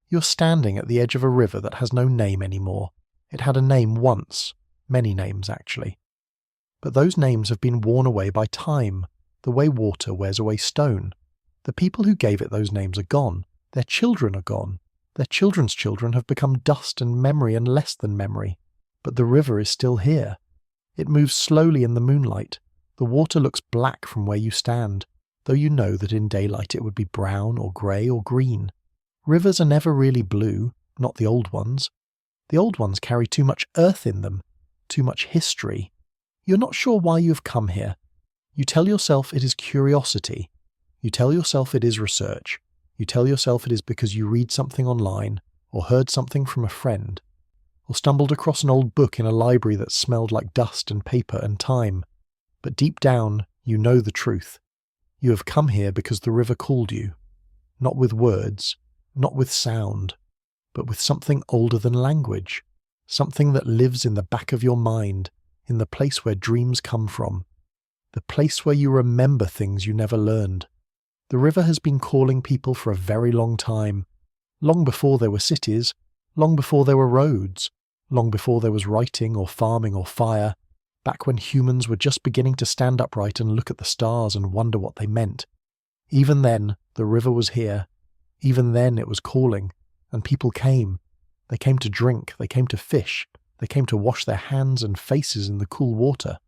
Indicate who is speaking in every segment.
Speaker 1: You're standing at the edge of a river that has no name anymore. It had a name once, many names actually. But those names have been worn away by time, the way water wears away stone. The people who gave it those names are gone. Their children are gone. Their children's children have become dust and memory and less than memory. But the river is still here. It moves slowly in the moonlight. The water looks black from where you stand, though you know that in daylight it would be brown or grey or green. Rivers are never really blue, not the old ones. The old ones carry too much earth in them, too much history. You're not sure why you have come here. You tell yourself it is curiosity. You tell yourself it is research. You tell yourself it is because you read something online, or heard something from a friend, or stumbled across an old book in a library that smelled like dust and paper and time. But deep down, you know the truth. You have come here because the river called you. Not with words, not with sound, but with something older than language. Something that lives in the back of your mind, in the place where dreams come from. The place where you remember things you never learned. The river has been calling people for a very long time. Long before there were cities, long before there were roads, long before there was writing or farming or fire, back when humans were just beginning to stand upright and look at the stars and wonder what they meant. Even then, the river was here. Even then it was calling, and people came. They came to drink, they came to fish, they came to wash their hands and faces in the cool water.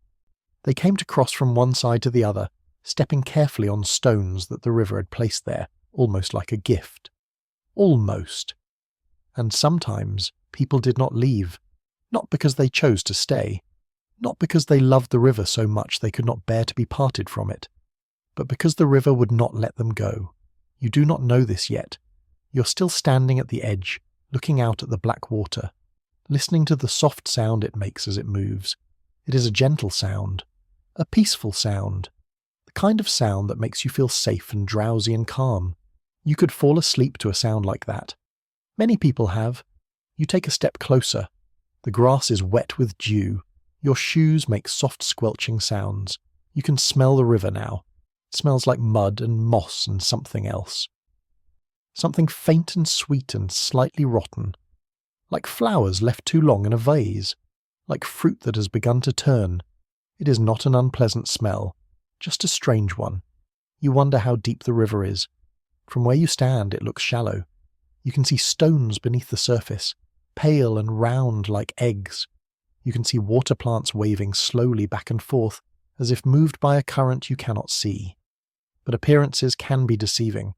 Speaker 1: They came to cross from one side to the other, stepping carefully on stones that the river had placed there, almost like a gift. Almost. And sometimes people did not leave, not because they chose to stay, not because they loved the river so much they could not bear to be parted from it, but because the river would not let them go. You do not know this yet. You're still standing at the edge, looking out at the black water, listening to the soft sound it makes as it moves. It is a gentle sound, a peaceful sound, the kind of sound that makes you feel safe and drowsy and calm. You could fall asleep to a sound like that. Many people have. You take a step closer. The grass is wet with dew. Your shoes make soft squelching sounds. You can smell the river now. It smells like mud and moss and something else. Something faint and sweet and slightly rotten. Like flowers left too long in a vase. Like fruit that has begun to turn. It is not an unpleasant smell, just a strange one. You wonder how deep the river is. From where you stand, it looks shallow. You can see stones beneath the surface, pale and round like eggs. You can see water plants waving slowly back and forth, as if moved by a current you cannot see. But appearances can be deceiving,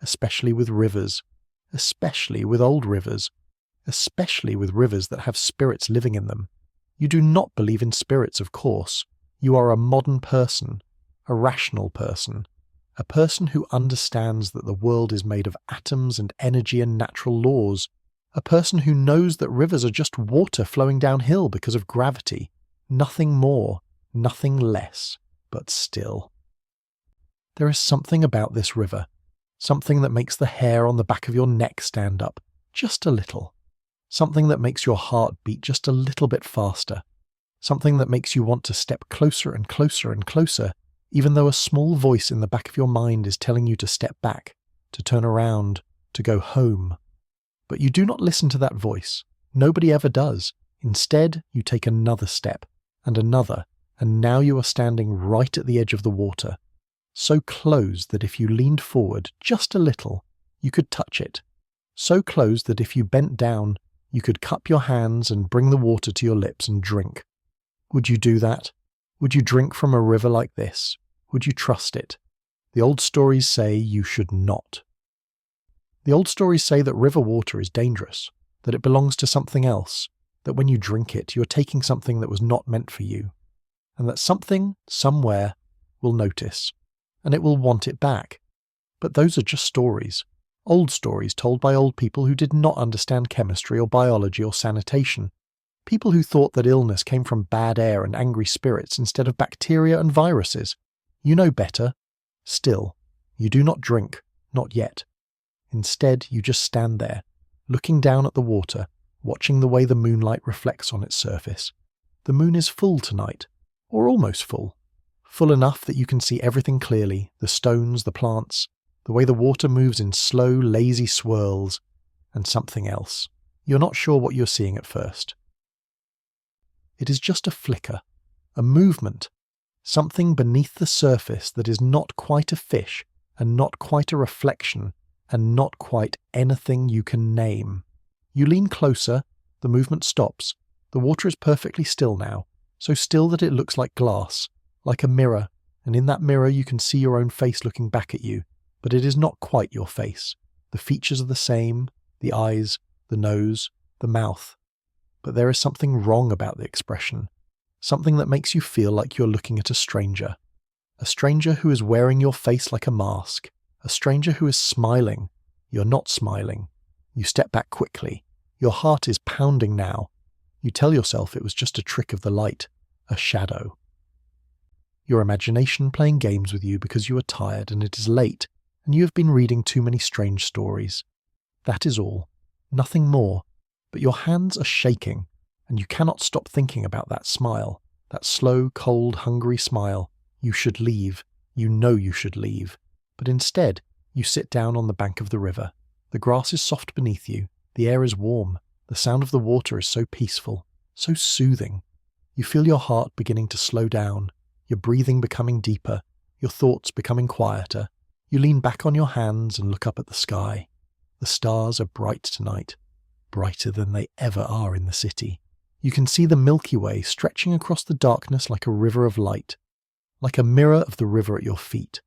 Speaker 1: especially with rivers, especially with old rivers, especially with rivers that have spirits living in them. You do not believe in spirits, of course. You are a modern person, a rational person, a person who understands that the world is made of atoms and energy and natural laws, a person who knows that rivers are just water flowing downhill because of gravity, nothing more, nothing less, but still. There is something about this river, something that makes the hair on the back of your neck stand up, just a little. Something that makes your heart beat just a little bit faster. Something that makes you want to step closer and closer and closer, even though a small voice in the back of your mind is telling you to step back, to turn around, to go home. But you do not listen to that voice. Nobody ever does. Instead, you take another step, and now you are standing right at the edge of the water, so close that if you leaned forward just a little, you could touch it, so close that if you bent down, you could cup your hands and bring the water to your lips and drink. Would you do that? Would you drink from a river like this? Would you trust it? The old stories say you should not. The old stories say that river water is dangerous, that it belongs to something else, that when you drink it, you're taking something that was not meant for you, and that something, somewhere, will notice, and it will want it back. But those are just stories. Old stories told by old people who did not understand chemistry or biology or sanitation. People who thought that illness came from bad air and angry spirits instead of bacteria and viruses. You know better. Still, you do not drink, not yet. Instead, you just stand there, looking down at the water, watching the way the moonlight reflects on its surface. The moon is full tonight, or almost full. Full enough that you can see everything clearly, the stones, the plants, the way the water moves in slow, lazy swirls. and something else. You're not sure what you're seeing at first. It is just a flicker, a movement, something beneath the surface that is not quite a fish and not quite a reflection and not quite anything you can name. You lean closer, the movement stops. The water is perfectly still now, so still that it looks like glass, like a mirror, and in that mirror you can see your own face looking back at you, but it is not quite your face. The features are the same, the eyes, the nose, the mouth. But there is something wrong about the expression, something that makes you feel like you're looking at a stranger who is wearing your face like a mask, a stranger who is smiling. You're not smiling. You step back quickly. Your heart is pounding now. You tell yourself it was just a trick of the light, a shadow. Your imagination playing games with you because you are tired and it is late and you have been reading too many strange stories. That is all. Nothing more. But your hands are shaking and you cannot stop thinking about that smile, that slow, cold, hungry smile. You should leave. You know you should leave. But instead, you sit down on the bank of the river. The grass is soft beneath you. The air is warm. The sound of the water is so peaceful, so soothing. You feel your heart beginning to slow down, your breathing becoming deeper, your thoughts becoming quieter. You lean back on your hands and look up at the sky. The stars are bright tonight, brighter than they ever are in the city. You can see the Milky Way stretching across the darkness like a river of light, like a mirror of the river at your feet.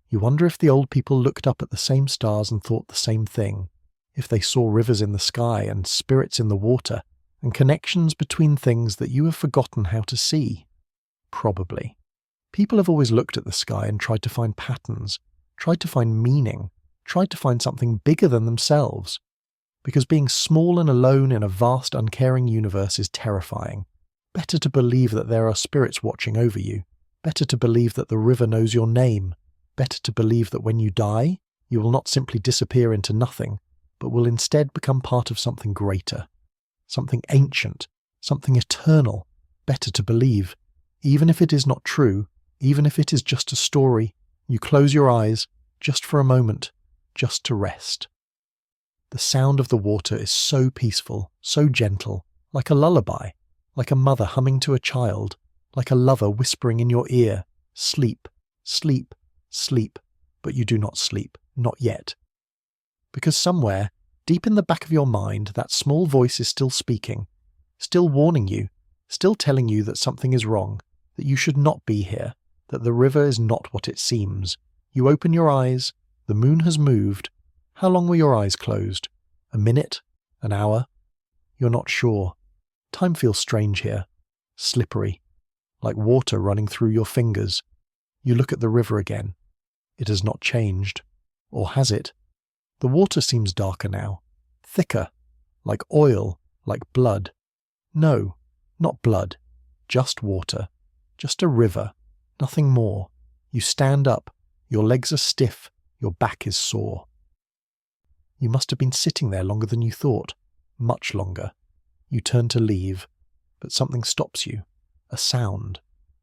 Speaker 1: You wonder if the old people looked up at the same stars and thought the same thing, if they saw rivers in the sky and spirits in the water, and connections between things that you have forgotten how to see. Probably. People have always looked at the sky and tried to find patterns, tried to find meaning, tried to find something bigger than themselves. Because being small and alone in a vast, uncaring universe is terrifying. Better to believe that there are spirits watching over you. Better to believe that the river knows your name. Better to believe that when you die, you will not simply disappear into nothing, but will instead become part of something greater, something ancient, something eternal. Better to believe. Even if it is not true, even if it is just a story, you close your eyes, just for a moment, just to rest. The sound of the water is so peaceful, so gentle, like a lullaby, like a mother humming to a child, like a lover whispering in your ear, sleep, sleep, sleep, but you do not sleep, not yet. Because somewhere, deep in the back of your mind, that small voice is still speaking, still warning you, still telling you that something is wrong, that you should not be here, that the river is not what it seems. You open your eyes, the moon has moved. How long were your eyes closed? A minute? An hour? You're not sure. Time feels strange here, slippery, like water running through your fingers. You look at the river again. It has not changed. Or has it? The water seems darker now, thicker, like oil, like blood. No, not blood, just water, just a river, nothing more. You stand up, your legs are stiff, your back is sore. You must have been sitting there longer than you thought, much longer. You turn to leave, but something stops you, a sound,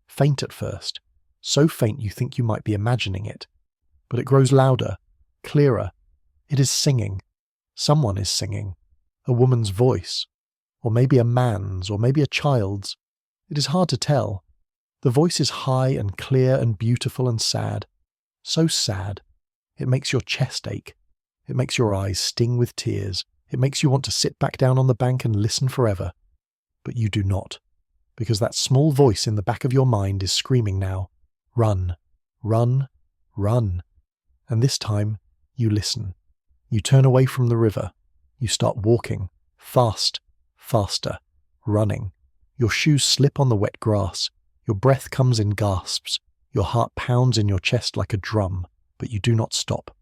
Speaker 1: faint at first, so faint you think you might be imagining it. But it grows louder, clearer. It is singing. Someone is singing. A woman's voice. Or maybe a man's, or maybe a child's. It is hard to tell. The voice is high and clear and beautiful and sad. So sad. It makes your chest ache. It makes your eyes sting with tears. It makes you want to sit back down on the bank and listen forever. But you do not. Because that small voice in the back of your mind is screaming now. Run. Run. Run. And this time, you listen. You turn away from the river. You start walking. Fast. Faster. Running. Your shoes slip on the wet grass. Your breath comes in gasps. Your heart pounds in your chest like a drum. But you do not stop.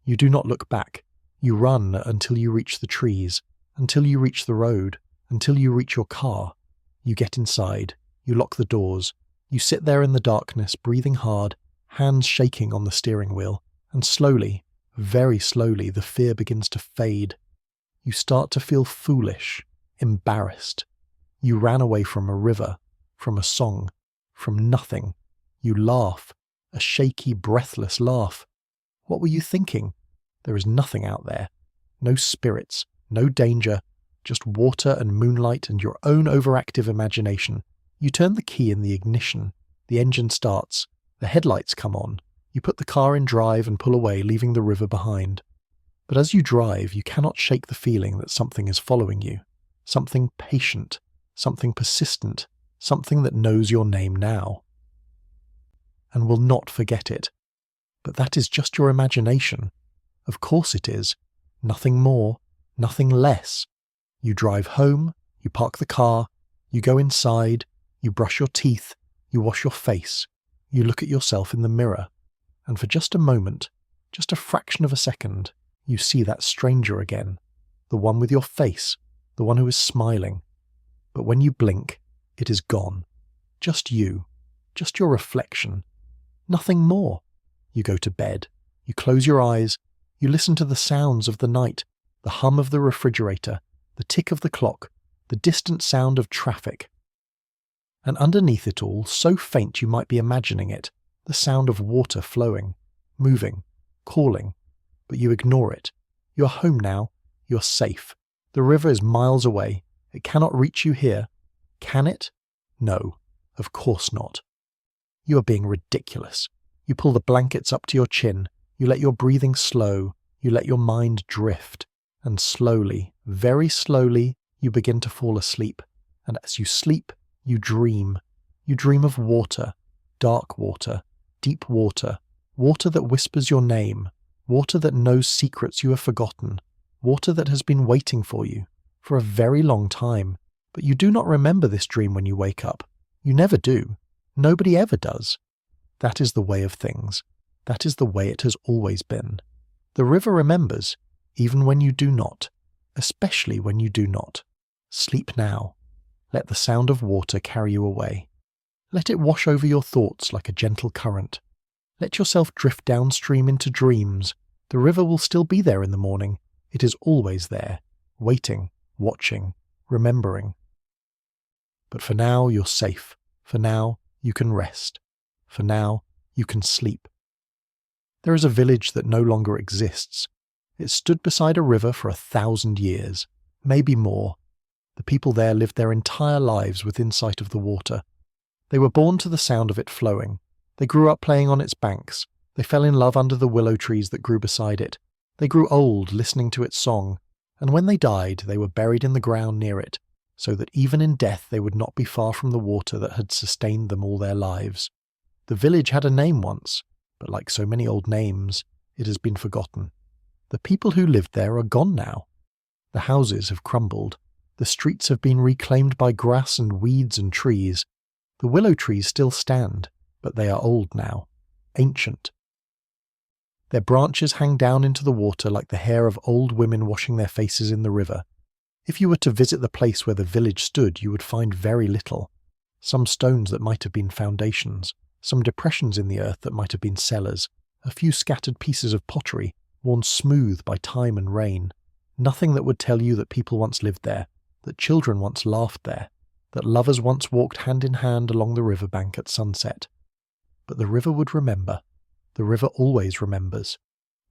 Speaker 1: You do not look back. You run until you reach the trees. Until you reach the road. Until you reach your car. You get inside. You lock the doors. You sit there in the darkness, breathing hard, hands shaking on the steering wheel, and slowly, very slowly, the fear begins to fade. You start to feel foolish, embarrassed. You ran away from a river, from a song, from nothing. You laugh, a shaky, breathless laugh. What were you thinking? There is nothing out there. no spirits, no danger, just water and moonlight and your own overactive imagination. You turn the key in the ignition, the engine starts, the headlights come on, you put the car in drive and pull away, leaving the river behind. But as you drive, you cannot shake the feeling that something is following you, something patient, something persistent, something that knows your name now, and will not forget it. But that is just your imagination. Of course it is. Nothing more, nothing less. You drive home, you park the car, you go inside, you brush your teeth, you wash your face, you look at yourself in the mirror, and for just a moment, just a fraction of a second, you see that stranger again, the one with your face, the one who is smiling. But when you blink, it is gone. Just you, just your reflection. Nothing more. You go to bed, you close your eyes, you listen to the sounds of the night, the hum of the refrigerator, the tick of the clock, the distant sound of traffic. And underneath it all, so faint you might be imagining it, the sound of water flowing, moving, calling. But you ignore it. You're home now. You're safe. The river is miles away. It cannot reach you here. Can it? No, of course not. You are being ridiculous. You pull the blankets up to your chin. You let your breathing slow. You let your mind drift. And slowly, very slowly, you begin to fall asleep. And as you sleep, you dream. You dream of water, dark water, deep water, water that whispers your name, water that knows secrets you have forgotten, water that has been waiting for you for a very long time. But you do not remember this dream when you wake up. You never do. Nobody ever does. That is the way of things. That is the way it has always been. The river remembers, even when you do not, especially when you do not. Sleep now. Let the sound of water carry you away. Let it wash over your thoughts like a gentle current. Let yourself drift downstream into dreams. The river will still be there in the morning. It is always there, waiting, watching, remembering. But for now, you're safe. For now, you can rest. For now, you can sleep. There is a village that no longer exists. It stood beside a river for 1,000 years, maybe more. The people there lived their entire lives within sight of the water. They were born to the sound of it flowing. They grew up playing on its banks. They fell in love under the willow trees that grew beside it. They grew old listening to its song, and when they died, they were buried in the ground near it, so that even in death they would not be far from the water that had sustained them all their lives. The village had a name once, but like so many old names, it has been forgotten. The people who lived there are gone now. The houses have crumbled. The streets have been reclaimed by grass and weeds and trees. The willow trees still stand, but they are old now, ancient. Their branches hang down into the water like the hair of old women washing their faces in the river. If you were to visit the place where the village stood, you would find very little. Some stones that might have been foundations, some depressions in the earth that might have been cellars, a few scattered pieces of pottery, worn smooth by time and rain. Nothing that would tell you that people once lived there, that children once laughed there, that lovers once walked hand in hand along the riverbank at sunset. But the river would remember. The river always remembers.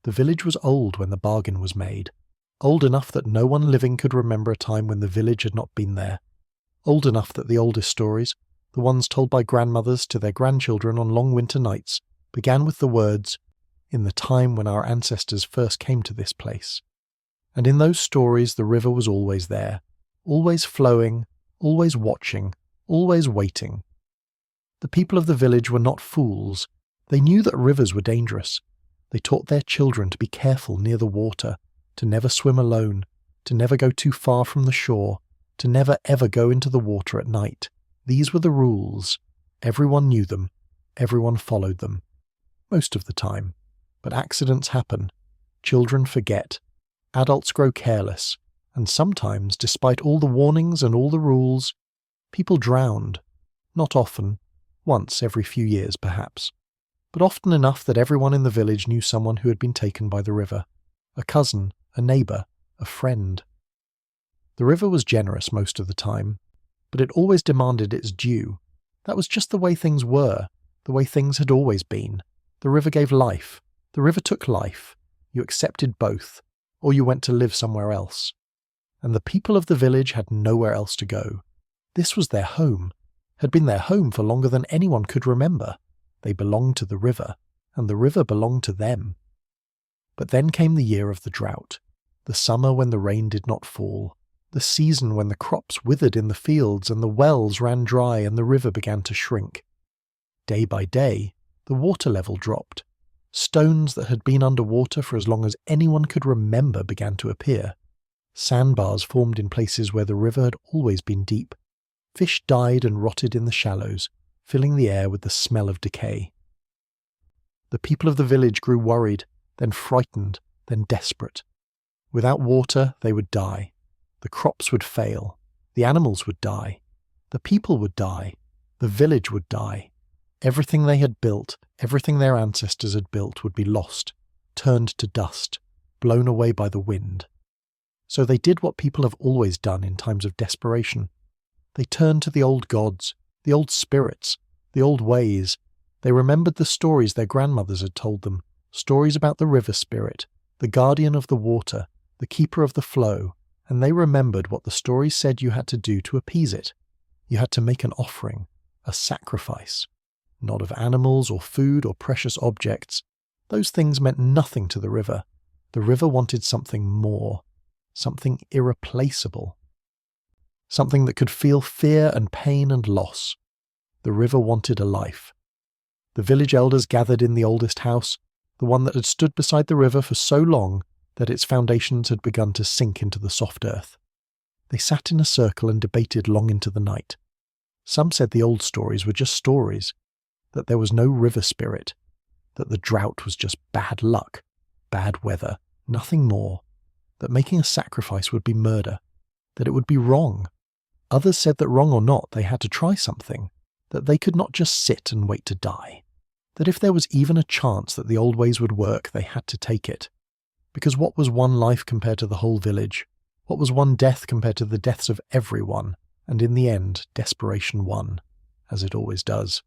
Speaker 1: The village was old when the bargain was made. Old enough that no one living could remember a time when the village had not been there. Old enough that the oldest stories, the ones told by grandmothers to their grandchildren on long winter nights, began with the words, "In the time when our ancestors first came to this place." And in those stories the river was always there, always flowing, always watching, always waiting. The people of the village were not fools. They knew that rivers were dangerous. They taught their children to be careful near the water, to never swim alone, to never go too far from the shore, to never ever go into the water at night. These were the rules. Everyone knew them. Everyone followed them. Most of the time. But accidents happen. Children forget. Adults grow careless. And sometimes, despite all the warnings and all the rules, people drowned. Not often. Once every few years, perhaps. But often enough that everyone in the village knew someone who had been taken by the river. A cousin, a neighbour, a friend. The river was generous most of the time, but it always demanded its due. That was just the way things were, the way things had always been. The river gave life. The river took life. You accepted both. or you went to live somewhere else. And the people of the village had nowhere else to go. This was their home, had been their home for longer than anyone could remember. They belonged to the river, and the river belonged to them. But then came the year of the drought, the summer when the rain did not fall, the season when the crops withered in the fields and the wells ran dry and the river began to shrink. Day by day, the water level dropped. Stones that had been underwater for as long as anyone could remember began to appear. Sandbars formed in places where the river had always been deep. Fish died and rotted in the shallows, filling the air with the smell of decay. The people of the village grew worried, then frightened, then desperate. Without water, they would die. The crops would fail. The animals would die. The people would die. The village would die. Everything they had built, everything their ancestors had built would be lost, turned to dust, blown away by the wind. So they did what people have always done in times of desperation. They turned to the old gods, the old spirits, the old ways. They remembered the stories their grandmothers had told them, stories about the river spirit, the guardian of the water, the keeper of the flow, and they remembered what the stories said you had to do to appease it. You had to make an offering, a sacrifice. Not of animals or food or precious objects. Those things meant nothing to the river. The river wanted something more, something irreplaceable. Something that could feel fear and pain and loss. The river wanted a life. The village elders gathered in the oldest house, the one that had stood beside the river for so long that its foundations had begun to sink into the soft earth. They sat in a circle and debated long into the night. Some said the old stories were just stories, that there was no river spirit, that the drought was just bad luck, bad weather, nothing more, that making a sacrifice would be murder, that it would be wrong. Others said that wrong or not, they had to try something, that they could not just sit and wait to die, that if there was even a chance that the old ways would work, they had to take it. Because what was one life compared to the whole village? What was one death compared to the deaths of everyone? And in the end, desperation won, as it always does.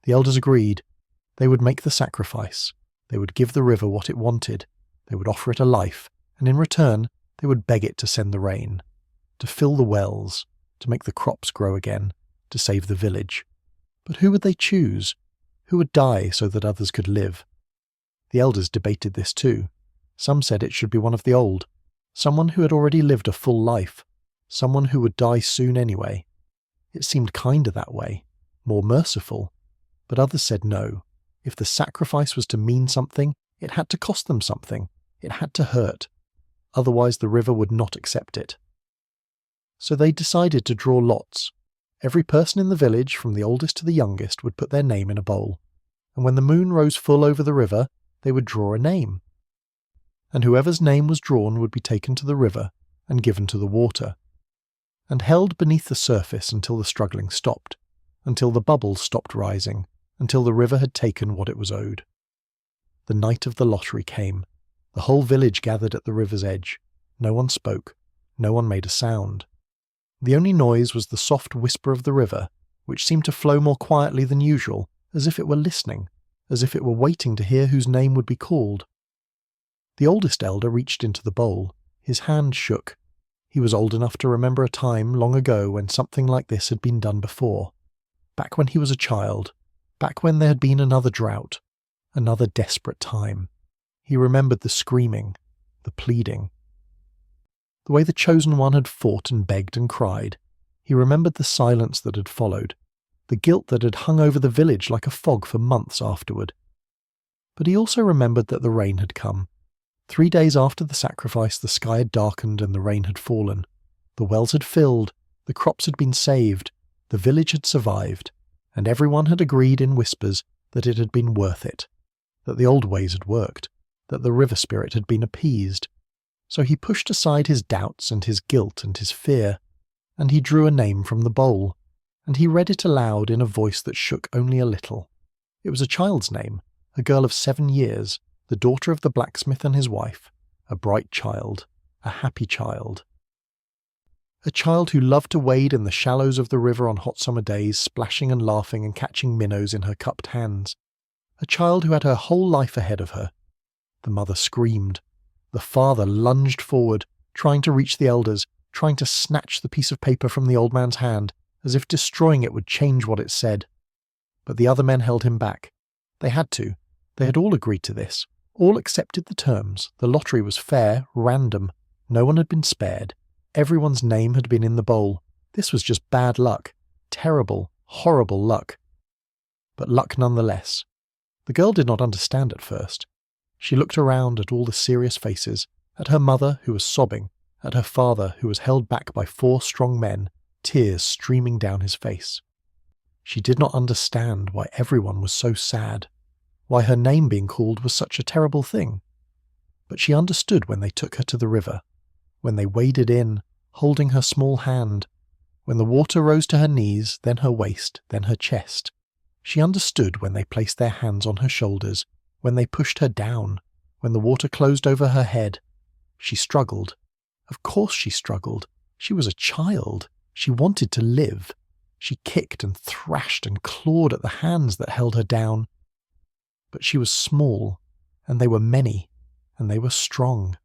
Speaker 1: The elders agreed. They would make the sacrifice. They would give the river what it wanted. They would offer it a life, and in return, they would beg it to send the rain, to fill the wells, to make the crops grow again, to save the village. But who would they choose? Who would die so that others could live? The elders debated this too. Some said it should be one of the old, someone who had already lived a full life, someone who would die soon anyway. It seemed kinder that way, more merciful. But others said no. If the sacrifice was to mean something, it had to cost them something. It had to hurt. Otherwise the river would not accept it. So they decided to draw lots. Every person in the village, from the oldest to the youngest, would put their name in a bowl. And when the moon rose full over the river, they would draw a name. And whoever's name was drawn would be taken to the river and given to the water, and held beneath the surface until the struggling stopped, until the bubbles stopped rising, until the river had taken what it was owed. The night of the lottery came. The whole village gathered at the river's edge. No one spoke. No one made a sound. The only noise was the soft whisper of the river, which seemed to flow more quietly than usual, as if it were listening, as if it were waiting to hear whose name would be called. The oldest elder reached into the bowl. His hand shook. He was old enough to remember a time long ago when something like this had been done before. Back when he was a child. Back when there had been another drought. Another desperate time. He remembered the screaming, the pleading. The way the chosen one had fought and begged and cried. He remembered the silence that had followed, the guilt that had hung over the village like a fog for months afterward. But he also remembered that the rain had come. 3 days after the sacrifice, the sky had darkened and the rain had fallen. The wells had filled, the crops had been saved, the village had survived, and everyone had agreed in whispers that it had been worth it, that the old ways had worked, that the river spirit had been appeased. So he pushed aside his doubts and his guilt and his fear, and he drew a name from the bowl, and he read it aloud in a voice that shook only a little. It was a child's name, a girl of 7 years, the daughter of the blacksmith and his wife, a bright child, a happy child. A child who loved to wade in the shallows of the river on hot summer days, splashing and laughing and catching minnows in her cupped hands. A child who had her whole life ahead of her. The mother screamed. The father lunged forward, trying to reach the elders, trying to snatch the piece of paper from the old man's hand, as if destroying it would change what it said. But the other men held him back. They had to. They had all agreed to this. All accepted the terms. The lottery was fair, random. No one had been spared. Everyone's name had been in the bowl. This was just bad luck. Terrible, horrible luck. But luck nonetheless. The girl did not understand at first. She looked around at all the serious faces, at her mother who was sobbing, at her father who was held back by 4 strong men, tears streaming down his face. She did not understand why everyone was so sad, why her name being called was such a terrible thing. But she understood when they took her to the river, when they waded in, holding her small hand, when the water rose to her knees, then her waist, then her chest. She understood when they placed their hands on her shoulders, when they pushed her down, when the water closed over her head. She struggled. Of course she struggled. She was a child. She wanted to live. She kicked and thrashed and clawed at the hands that held her down. But she was small, and they were many, and they were strong,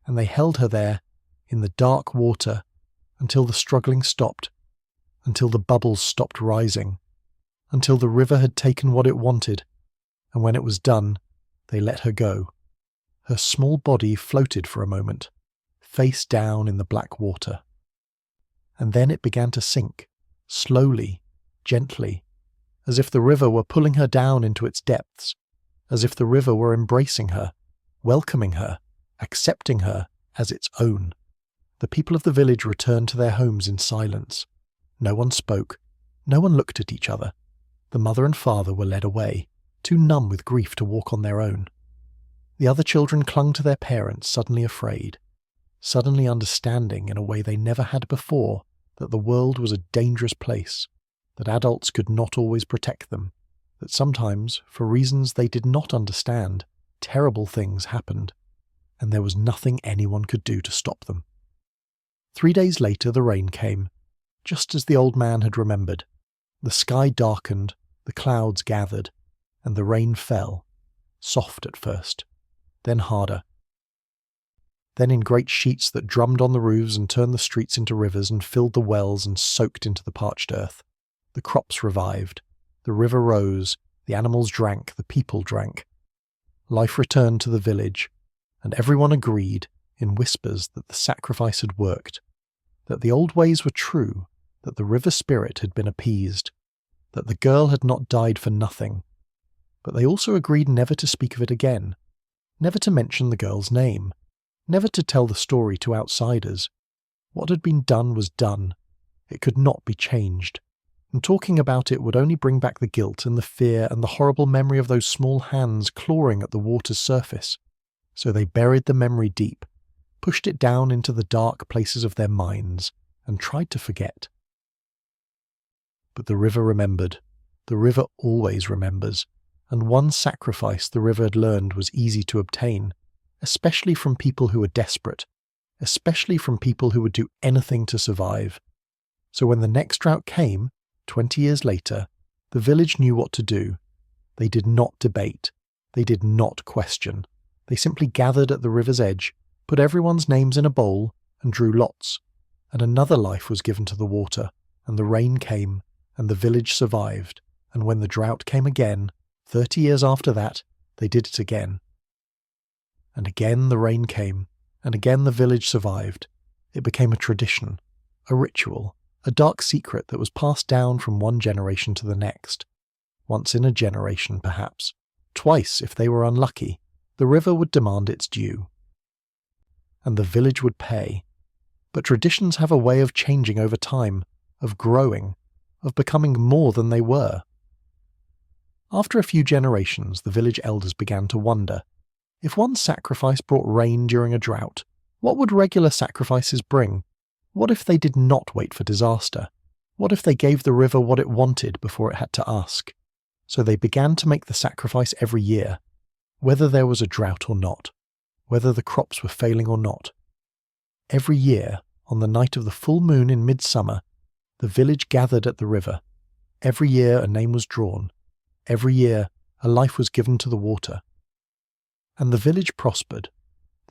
Speaker 1: and they held her there, in the dark water, until the struggling stopped, until the bubbles stopped rising, until the river had taken what it wanted, and when it was done, they let her go. Her small body floated for a moment, face down in the black water. And then it began to sink, slowly, gently, as if the river were pulling her down into its depths, as if the river were embracing her, welcoming her, accepting her as its own. The people of the village returned to their homes in silence. No one spoke. No one looked at each other. The mother and father were led away, too numb with grief to walk on their own. The other children clung to their parents, suddenly afraid, suddenly understanding in a way they never had before that the world was a dangerous place, that adults could not always protect them, that sometimes, for reasons they did not understand, terrible things happened, and there was nothing anyone could do to stop them. 3 days later the rain came, just as the old man had remembered. The sky darkened, the clouds gathered, and the rain fell, soft at first, then harder. Then in great sheets that drummed on the roofs and turned the streets into rivers and filled the wells and soaked into the parched earth. The crops revived, the river rose, the animals drank, the people drank. Life returned to the village, and everyone agreed, in whispers, that the sacrifice had worked, that the old ways were true, that the river spirit had been appeased, that the girl had not died for nothing. But they also agreed never to speak of it again, never to mention the girl's name, never to tell the story to outsiders. What had been done was done. It could not be changed, and talking about it would only bring back the guilt and the fear and the horrible memory of those small hands clawing at the water's surface. So they buried the memory deep, pushed it down into the dark places of their minds, and tried to forget. But the river remembered. The river always remembers, and one sacrifice the river had learned was easy to obtain, especially from people who were desperate, especially from people who would do anything to survive. So when the next drought came, 20 years later, the village knew what to do. They did not debate. They did not question. They simply gathered at the river's edge, put everyone's names in a bowl, and drew lots. And another life was given to the water, and the rain came, and the village survived. And when the drought came again, 30 years after that, they did it again. And again the rain came, and again the village survived. It became a tradition, a ritual, a dark secret that was passed down from one generation to the next. Once in a generation, perhaps. Twice, if they were unlucky, the river would demand its due. And the village would pay. But traditions have a way of changing over time, of growing, of becoming more than they were. After a few generations, the village elders began to wonder, if one sacrifice brought rain during a drought, what would regular sacrifices bring? What if they did not wait for disaster? What if they gave the river what it wanted before it had to ask? So they began to make the sacrifice every year, whether there was a drought or not, whether the crops were failing or not. Every year, on the night of the full moon in midsummer, the village gathered at the river. Every year a name was drawn. Every year a life was given to the water. And the village prospered.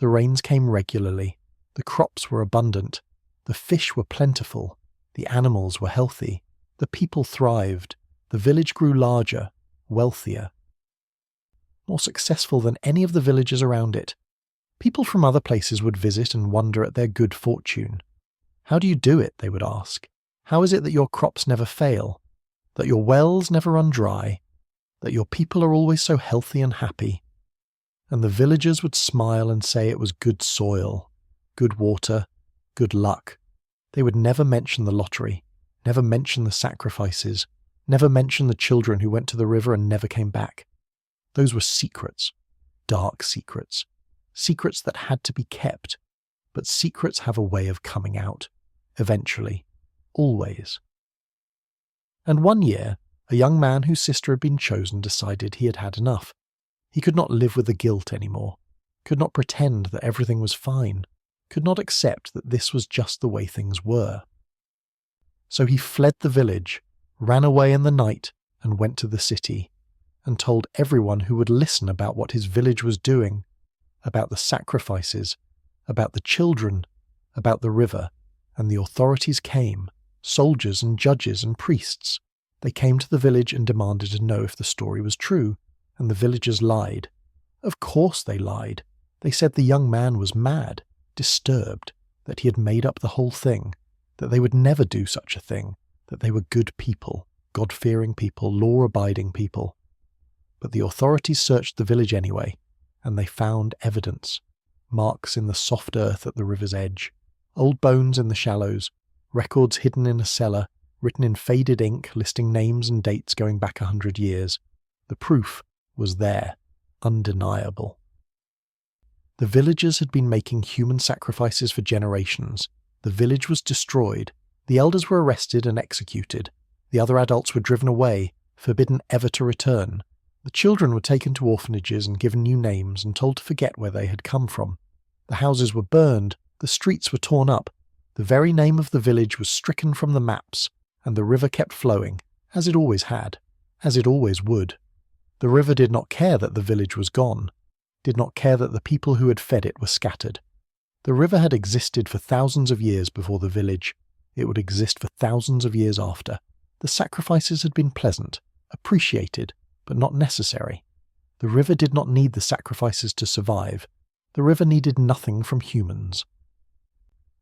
Speaker 1: The rains came regularly, the crops were abundant, the fish were plentiful, the animals were healthy, the people thrived, the village grew larger, wealthier, more successful than any of the villages around it. People from other places would visit and wonder at their good fortune. How do you do it, they would ask. How is it that your crops never fail, that your wells never run dry, that your people are always so healthy and happy? And the villagers would smile and say it was good soil, good water, good luck. They would never mention the lottery, never mention the sacrifices, never mention the children who went to the river and never came back. Those were secrets, dark secrets, secrets that had to be kept, but secrets have a way of coming out, eventually, always. And one year, a young man whose sister had been chosen decided he had had enough. He could not live with the guilt anymore, could not pretend that everything was fine, could not accept that this was just the way things were. So he fled the village, ran away in the night, and went to the city, and told everyone who would listen about what his village was doing, about the sacrifices, about the children, about the river, and the authorities came, soldiers and judges and priests. They came to the village and demanded to know if the story was true, and the villagers lied. Of course they lied. They said the young man was mad, disturbed, that he had made up the whole thing, that they would never do such a thing, that they were good people, God-fearing people, law-abiding people. But the authorities searched the village anyway, and they found evidence, marks in the soft earth at the river's edge, old bones in the shallows, records hidden in a cellar, written in faded ink listing names and dates going back 100 years. The proof was there, undeniable. The villagers had been making human sacrifices for generations. The village was destroyed. The elders were arrested and executed. The other adults were driven away, forbidden ever to return. The children were taken to orphanages and given new names and told to forget where they had come from. The houses were burned, the streets were torn up. The very name of the village was stricken from the maps, and the river kept flowing, as it always had, as it always would. The river did not care that the village was gone, did not care that the people who had fed it were scattered. The river had existed for thousands of years before the village. It would exist for thousands of years after. The sacrifices had been pleasant, appreciated, but not necessary. The river did not need the sacrifices to survive. The river needed nothing from humans.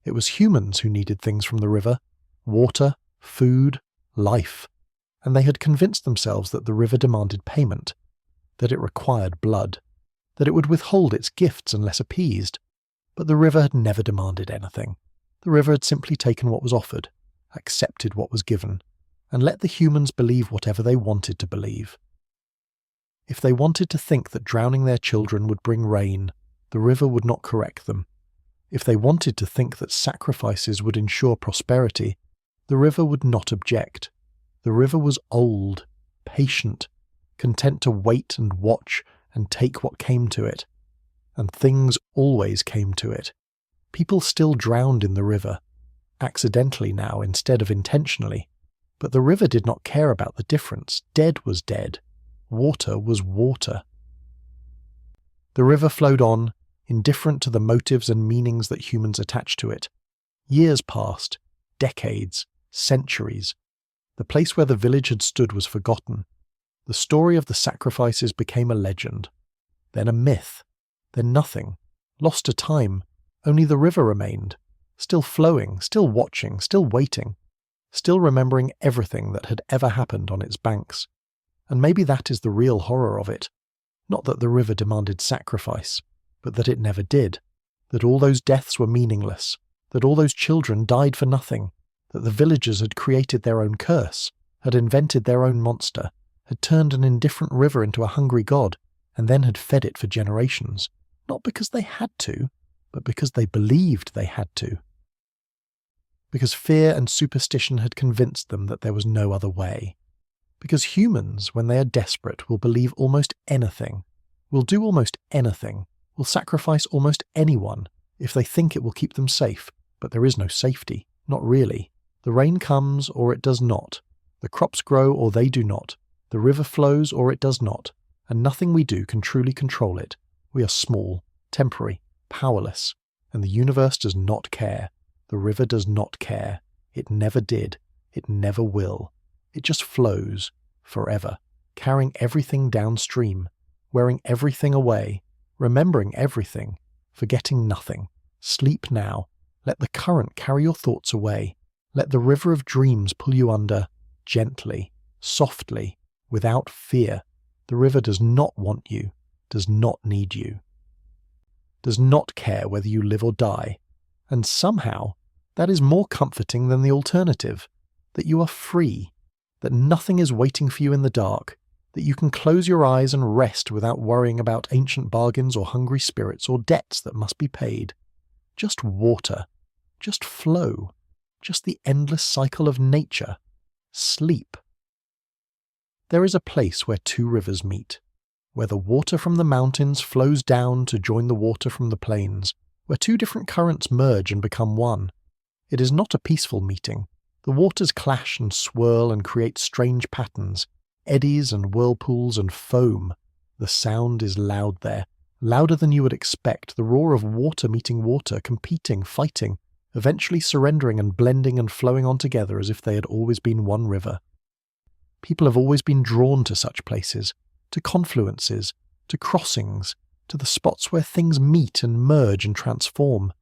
Speaker 1: It was humans who needed things from the river: water, food, life. And they had convinced themselves that the river demanded payment, that it required blood, that it would withhold its gifts unless appeased. But the river had never demanded anything. The river had simply taken what was offered, accepted what was given, and let the humans believe whatever they wanted to believe. If they wanted to think that drowning their children would bring rain, the river would not correct them. If they wanted to think that sacrifices would ensure prosperity, the river would not object. The river was old, patient, content to wait and watch and take what came to it. And things always came to it. People still drowned in the river, accidentally now instead of intentionally. But the river did not care about the difference. Dead was dead. Water was water. The river flowed on, indifferent to the motives and meanings that humans attached to it. Years passed, decades, centuries. The place where the village had stood was forgotten. The story of the sacrifices became a legend, then a myth, then nothing, lost to time. Only the river remained, still flowing, still watching, still waiting, still remembering everything that had ever happened on its banks. And maybe that is the real horror of it. Not that the river demanded sacrifice, but that it never did, that all those deaths were meaningless, that all those children died for nothing, that the villagers had created their own curse, had invented their own monster, had turned an indifferent river into a hungry god, and then had fed it for generations, not because they had to, but because they believed they had to. Because fear and superstition had convinced them that there was no other way. Because humans, when they are desperate, will believe almost anything, will do almost anything, will sacrifice almost anyone if they think it will keep them safe, but there is no safety, not really. The rain comes or it does not. The crops grow or they do not. The river flows or it does not. And nothing we do can truly control it. We are small, temporary, powerless, and the universe does not care. The river does not care. It never did. It never will. It just flows, forever, carrying everything downstream, wearing everything away, remembering everything, forgetting nothing. Sleep now. Let the current carry your thoughts away. Let the river of dreams pull you under, gently, softly, without fear. The river does not want you, does not need you, does not care whether you live or die. And somehow, that is more comforting than the alternative, that you are free, that nothing is waiting for you in the dark, that you can close your eyes and rest without worrying about ancient bargains or hungry spirits or debts that must be paid. Just water, just flow, just the endless cycle of nature. Sleep. There is a place where two rivers meet, where the water from the mountains flows down to join the water from the plains, where two different currents merge and become one. It is not a peaceful meeting. The waters clash and swirl and create strange patterns, eddies and whirlpools and foam. The sound is loud there, louder than you would expect, the roar of water meeting water, competing, fighting, eventually surrendering and blending and flowing on together as if they had always been one river. People have always been drawn to such places, to confluences, to crossings, to the spots where things meet and merge and transform.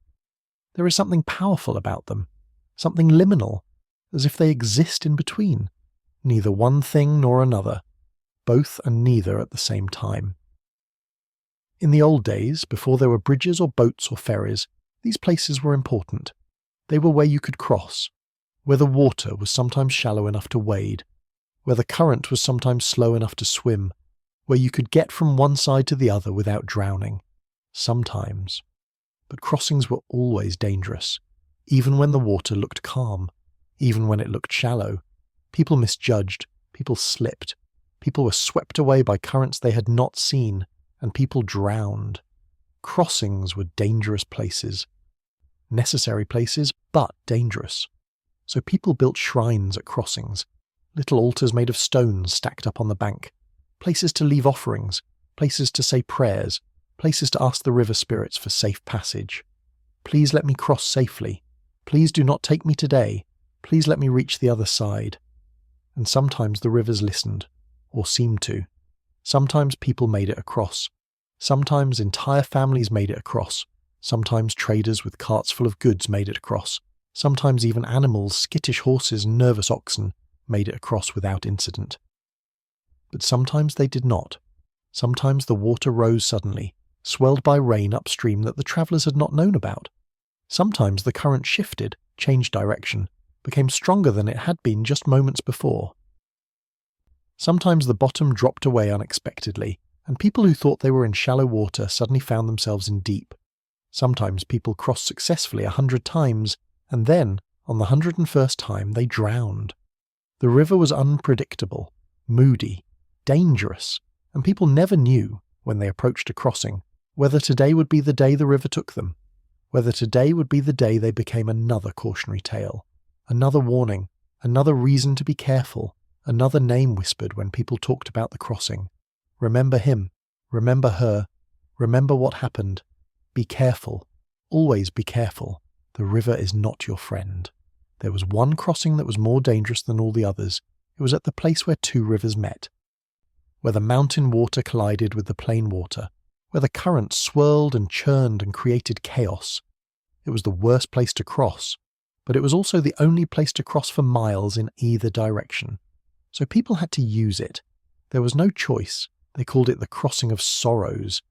Speaker 1: There is something powerful about them, something liminal, as if they exist in between, neither one thing nor another, both and neither at the same time. In the old days, before there were bridges or boats or ferries, these places were important. They were where you could cross, where the water was sometimes shallow enough to wade, where the current was sometimes slow enough to swim, where you could get from one side to the other without drowning. Sometimes. But crossings were always dangerous, even when the water looked calm, even when it looked shallow. People misjudged, people slipped, people were swept away by currents they had not seen, and people drowned. Crossings were dangerous places. Necessary places, but dangerous. So people built shrines at crossings, little altars made of stones stacked up on the bank, places to leave offerings, places to say prayers, places to ask the river spirits for safe passage. Please let me cross safely. Please do not take me today. Please let me reach the other side. And sometimes the rivers listened, or seemed to. Sometimes people made it across. Sometimes entire families made it across. Sometimes traders with carts full of goods made it across. Sometimes even animals, skittish horses and nervous oxen, made it across without incident. But sometimes they did not. Sometimes the water rose suddenly, swelled by rain upstream that the travellers had not known about. Sometimes the current shifted, changed direction, became stronger than it had been just moments before. Sometimes the bottom dropped away unexpectedly, and people who thought they were in shallow water suddenly found themselves in deep. Sometimes people crossed successfully 100 times, and then, on the 101st time, they drowned. The river was unpredictable, moody, dangerous, and people never knew, when they approached a crossing, whether today would be the day the river took them, whether today would be the day they became another cautionary tale, another warning, another reason to be careful, another name whispered when people talked about the crossing. Remember him, remember her, remember what happened. Be careful, always be careful. The river is not your friend. There was one crossing that was more dangerous than all the others. It was at the place where two rivers met, where the mountain water collided with the plain water, where the current swirled and churned and created chaos. It was the worst place to cross, but it was also the only place to cross for miles in either direction. So people had to use it. There was no choice. They called it the Crossing of Sorrows,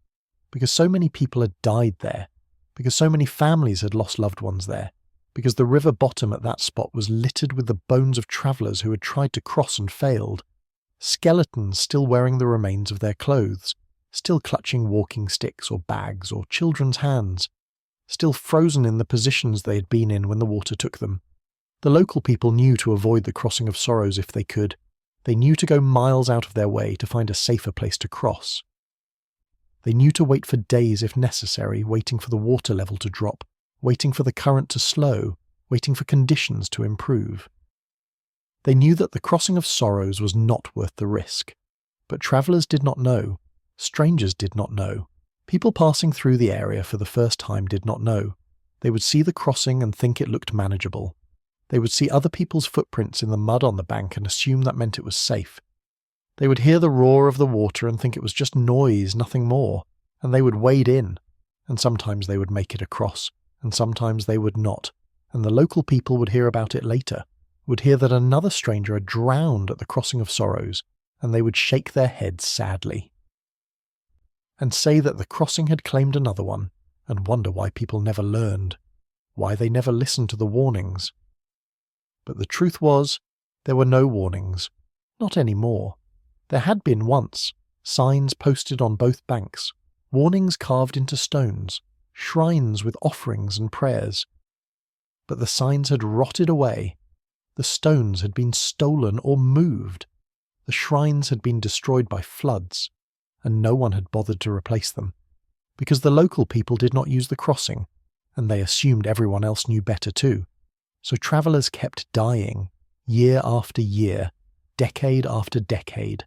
Speaker 1: because so many people had died there, because so many families had lost loved ones there, because the river bottom at that spot was littered with the bones of travellers who had tried to cross and failed, skeletons still wearing the remains of their clothes, still clutching walking sticks or bags or children's hands, still frozen in the positions they had been in when the water took them. The local people knew to avoid the Crossing of Sorrows if they could. They knew to go miles out of their way to find a safer place to cross. They knew to wait for days if necessary, waiting for the water level to drop, waiting for the current to slow, waiting for conditions to improve. They knew that the Crossing of Sorrows was not worth the risk. But travellers did not know. Strangers did not know. People passing through the area for the first time did not know. They would see the crossing and think it looked manageable. They would see other people's footprints in the mud on the bank and assume that meant it was safe. They would hear the roar of the water and think it was just noise, nothing more, and they would wade in, and sometimes they would make it across, and sometimes they would not, and the local people would hear about it later, would hear that another stranger had drowned at the Crossing of Sorrows, and they would shake their heads sadly and say that the crossing had claimed another one, and wonder why people never learned, why they never listened to the warnings. But the truth was, there were no warnings, not anymore. There had been once, signs posted on both banks, warnings carved into stones, shrines with offerings and prayers. But the signs had rotted away. The stones had been stolen or moved. The shrines had been destroyed by floods, and no one had bothered to replace them, because the local people did not use the crossing, and they assumed everyone else knew better too. So travellers kept dying, year after year, decade after decade.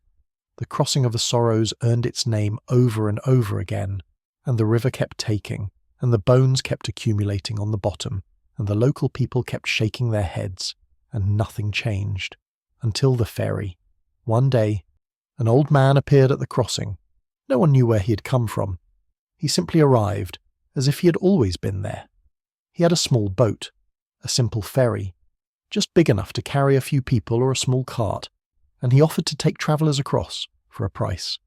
Speaker 1: The Crossing of the Sorrows earned its name over and over again, and the river kept taking, and the bones kept accumulating on the bottom, and the local people kept shaking their heads, and nothing changed, until the ferry. One day, an old man appeared at the crossing. No one knew where he had come from. He simply arrived, as if he had always been there. He had a small boat, a simple ferry, just big enough to carry a few people or a small cart, and he offered to take travellers across for a price.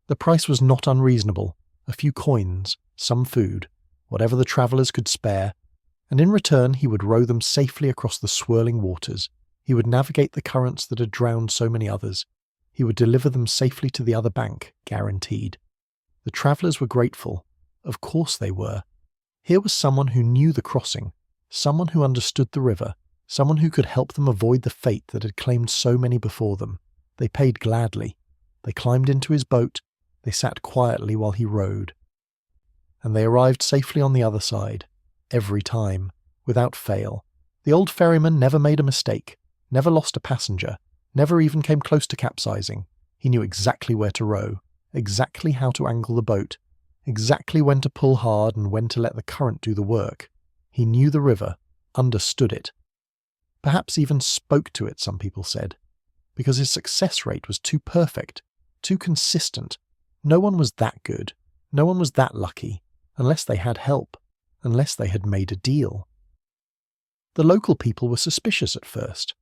Speaker 1: The price was not unreasonable, a few coins, some food, whatever the travellers could spare, and in return he would row them safely across the swirling waters. He would navigate the currents that had drowned so many others. He would deliver them safely to the other bank, guaranteed. The travellers were grateful. Of course they were. Here was someone who knew the crossing, someone who understood the river, someone who could help them avoid the fate that had claimed so many before them. They paid gladly. They climbed into his boat. They sat quietly while he rowed. And they arrived safely on the other side, every time, without fail. The old ferryman never made a mistake, never lost a passenger, never even came close to capsizing. He knew exactly where to row, exactly how to angle the boat, exactly when to pull hard and when to let the current do the work. He knew the river, understood it. Perhaps even spoke to it, some people said, because his success rate was too perfect, too consistent. No one was that good, no one was that lucky, unless they had help, unless they had made a deal. The local people were suspicious at first.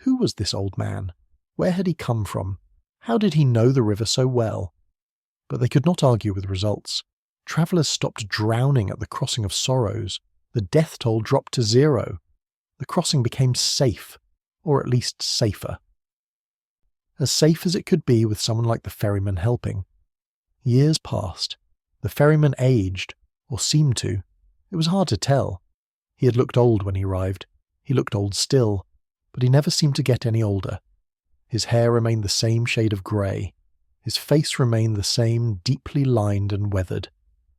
Speaker 1: Who was this old man? Where had he come from? How did he know the river so well? But they could not argue with results. Travellers stopped drowning at the Crossing of Sorrows. The death toll dropped to 0. The crossing became safe, or at least safer. As safe as it could be with someone like the ferryman helping. Years passed. The ferryman aged, or seemed to. It was hard to tell. He had looked old when he arrived. He looked old still, but he never seemed to get any older. His hair remained the same shade of grey. His face remained the same, deeply lined and weathered.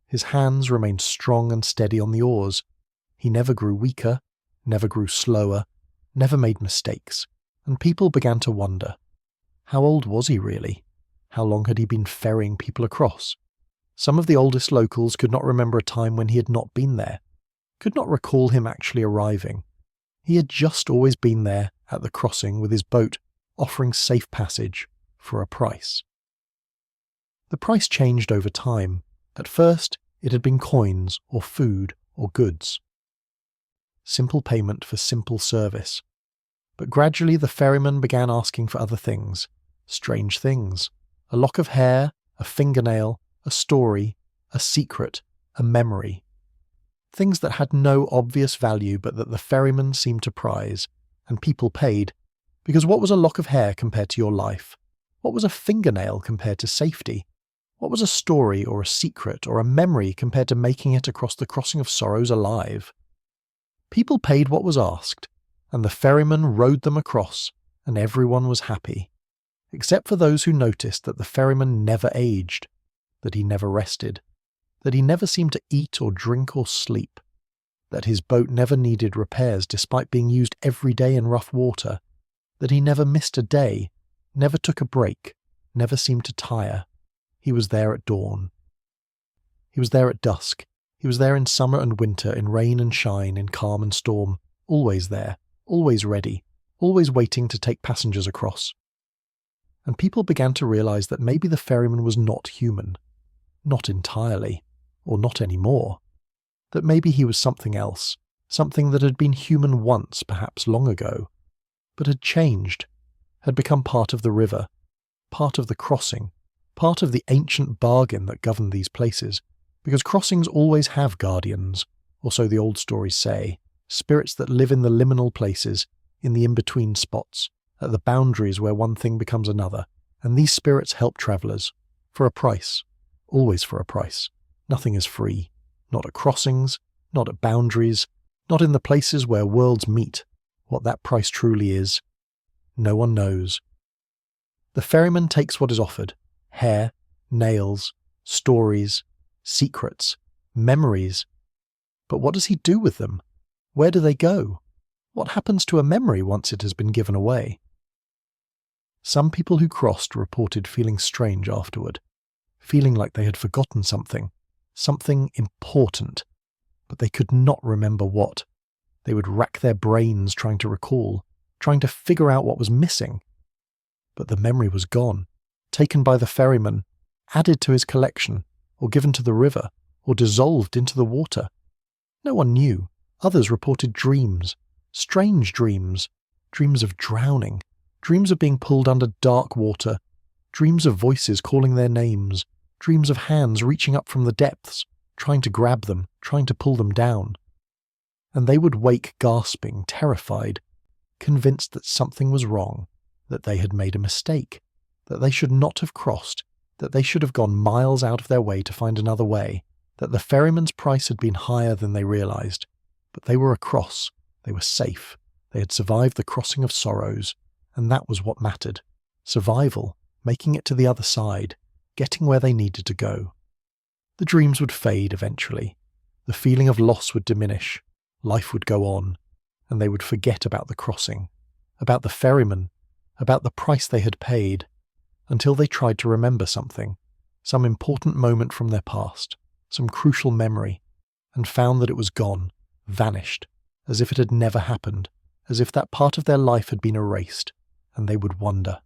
Speaker 1: His hands remained strong and steady on the oars. He never grew weaker, never grew slower, never made mistakes, and people began to wonder. How old was he really? How long had he been ferrying people across? Some of the oldest locals could not remember a time when he had not been there, could not recall him actually arriving. He had just always been there at the crossing with his boat, offering safe passage for a price. The price changed over time. At first, it had been coins or food or goods. Simple payment for simple service. But gradually the ferryman began asking for other things, strange things. A lock of hair, a fingernail, a story, a secret, a memory. Things that had no obvious value but that the ferryman seemed to prize, and people paid, because what was a lock of hair compared to your life? What was a fingernail compared to safety? What was a story or a secret or a memory compared to making it across the Crossing of Sorrows alive? People paid what was asked, and the ferryman rowed them across, and everyone was happy, except for those who noticed that the ferryman never aged, that he never rested, that he never seemed to eat or drink or sleep, that his boat never needed repairs despite being used every day in rough water, that he never missed a day, never took a break, never seemed to tire. He was there at dawn. He was there at dusk. He was there in summer and winter, in rain and shine, in calm and storm. Always there, always ready, always waiting to take passengers across. And people began to realize that maybe the ferryman was not human. Not entirely, or not anymore. That maybe he was something else, something that had been human once, perhaps long ago, but had changed, had become part of the river, part of the crossing, part of the ancient bargain that governed these places, because crossings always have guardians, or so the old stories say, spirits that live in the liminal places, in the in-between spots, at the boundaries where one thing becomes another, and these spirits help travellers, for a price, always for a price. Nothing is free, not at crossings, not at boundaries, not in the places where worlds meet. What that price truly is, no one knows. The ferryman takes what is offered: hair, nails, stories, secrets, memories. But what does he do with them? Where do they go? What happens to a memory once it has been given away? Some people who crossed reported feeling strange afterward, feeling like they had forgotten something important, but they could not remember what. They would rack their brains trying to recall, trying to figure out what was missing. But the memory was gone, taken by the ferryman, added to his collection, or given to the river, or dissolved into the water. No one knew. Others reported dreams, strange dreams, dreams of drowning, dreams of being pulled under dark water, dreams of voices calling their names, dreams of hands reaching up from the depths, trying to grab them, trying to pull them down. And they would wake gasping, terrified, convinced that something was wrong, that they had made a mistake, that they should not have crossed, that they should have gone miles out of their way to find another way, that the ferryman's price had been higher than they realized. But they were across, they were safe, they had survived the crossing of sorrows, and that was what mattered. Survival, making it to the other side, getting where they needed to go. The dreams would fade eventually. The feeling of loss would diminish. Life would go on, and they would forget about the crossing, about the ferryman, about the price they had paid, until they tried to remember something, some important moment from their past, some crucial memory, and found that it was gone, vanished, as if it had never happened, as if that part of their life had been erased, and they would wonder.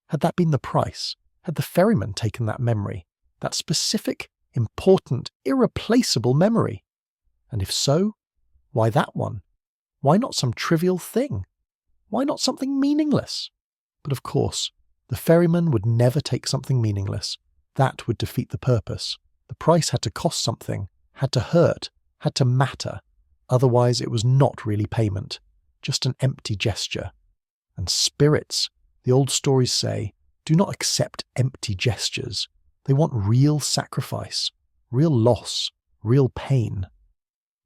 Speaker 1: Had that been the price? Had the ferryman taken that memory, that specific, important, irreplaceable memory? And if so, why that one? Why not some trivial thing? Why not something meaningless? But of course, the ferryman would never take something meaningless. That would defeat the purpose. The price had to cost something, had to hurt, had to matter. Otherwise it was not really payment, just an empty gesture. And spirits, the old stories say, do not accept empty gestures. They want real sacrifice, real loss, real pain.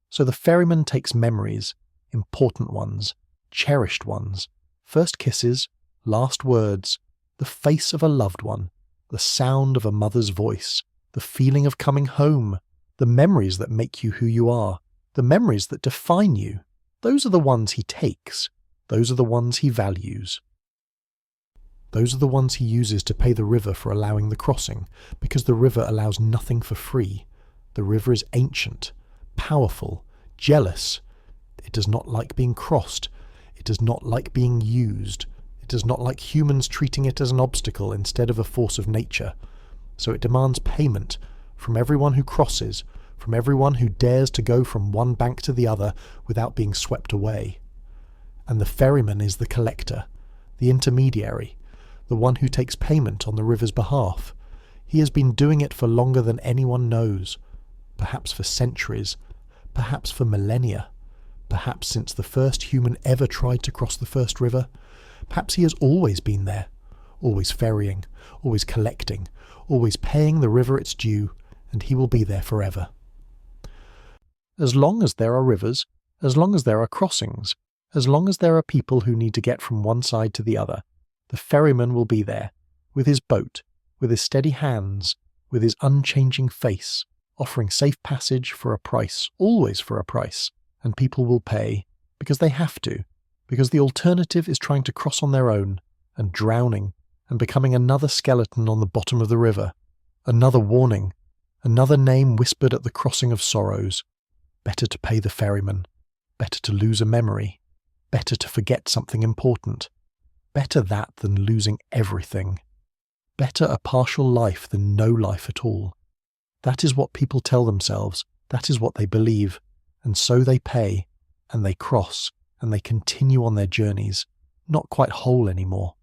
Speaker 1: So the ferryman takes memories, important ones, cherished ones, first kisses, last words, the face of a loved one, the sound of a mother's voice, the feeling of coming home, the memories that make you who you are, the memories that define you. Those are the ones he takes. Those are the ones he values. Those are the ones he uses to pay the river for allowing the crossing, because the river allows nothing for free. The river is ancient, powerful, jealous. It does not like being crossed. It does not like being used. It does not like humans treating it as an obstacle instead of a force of nature. So it demands payment from everyone who crosses, from everyone who dares to go from one bank to the other without being swept away. And the ferryman is the collector, the intermediary, the one who takes payment on the river's behalf. He has been doing it for longer than anyone knows, perhaps for centuries, perhaps for millennia, perhaps since the first human ever tried to cross the first river. Perhaps he has always been there, always ferrying, always collecting, always paying the river its due, and he will be there forever. As long as there are rivers, as long as there are crossings, as long as there are people who need to get from one side to the other, the ferryman will be there, with his boat, with his steady hands, with his unchanging face, offering safe passage for a price, always for a price, and people will pay, because they have to, because the alternative is trying to cross on their own, and drowning, and becoming another skeleton on the bottom of the river, another warning, Another name whispered at the crossing of sorrows. Better to pay the ferryman. Better to lose a memory. Better to forget something important. Better that than losing everything. Better a partial life than no life at all. That is what people tell themselves, that is what they believe, and so they pay, and they cross, and they continue on their journeys, not quite whole anymore.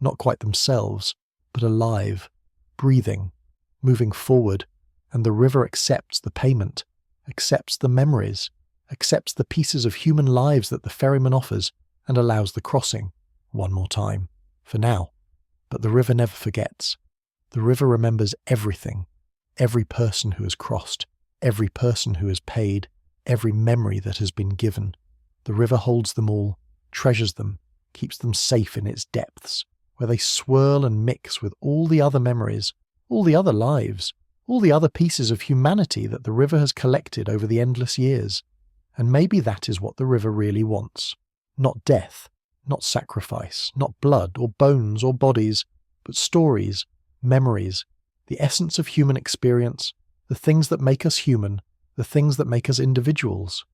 Speaker 1: Not quite themselves, but alive, breathing, moving forward, and the river accepts the payment, accepts the memories, accepts the pieces of human lives that the ferryman offers, and allows the crossing, one more time, for now. But the river never forgets. The river remembers everything, every person who has crossed, every person who has paid, every memory that has been given. The river holds them all, treasures them, keeps them safe in its depths, where they swirl and mix with all the other memories, all the other lives, all the other pieces of humanity that the river has collected over the endless years. And maybe that is what the river really wants. Not death, not sacrifice, not blood or bones or bodies, but stories, memories, the essence of human experience, the things that make us human, the things that make us individuals.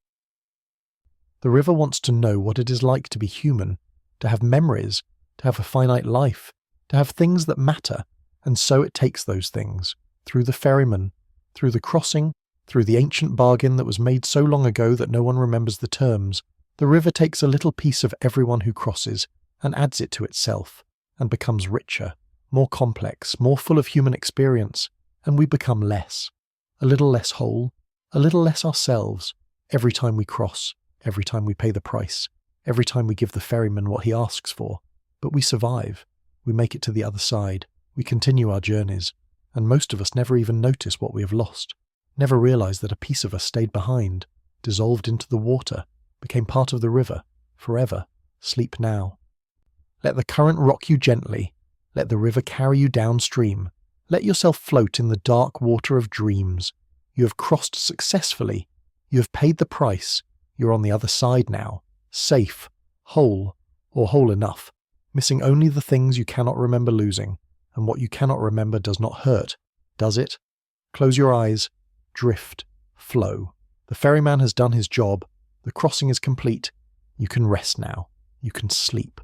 Speaker 1: The river wants to know what it is like to be human, to have memories, to have a finite life, to have things that matter, and so it takes those things, through the ferryman, through the crossing, through the ancient bargain that was made so long ago that no one remembers the terms. The river takes a little piece of everyone who crosses and adds it to itself, and becomes richer, more complex, more full of human experience, and we become less, a little less whole, a little less ourselves, every time we cross, every time we pay the price, every time we give the ferryman what he asks for. But we survive, we make it to the other side, we continue our journeys, and most of us never even notice what we have lost, never realize that a piece of us stayed behind, dissolved into the water, became part of the river, forever, sleep now. Let the current rock you gently, let the river carry you downstream, let yourself float in the dark water of dreams. You have crossed successfully, you have paid the price, you're on the other side now, safe, whole, or whole enough, missing only the things you cannot remember losing, and what you cannot remember does not hurt, does it? Close your eyes, drift, flow. The ferryman has done his job, the crossing is complete, you can rest now, you can sleep.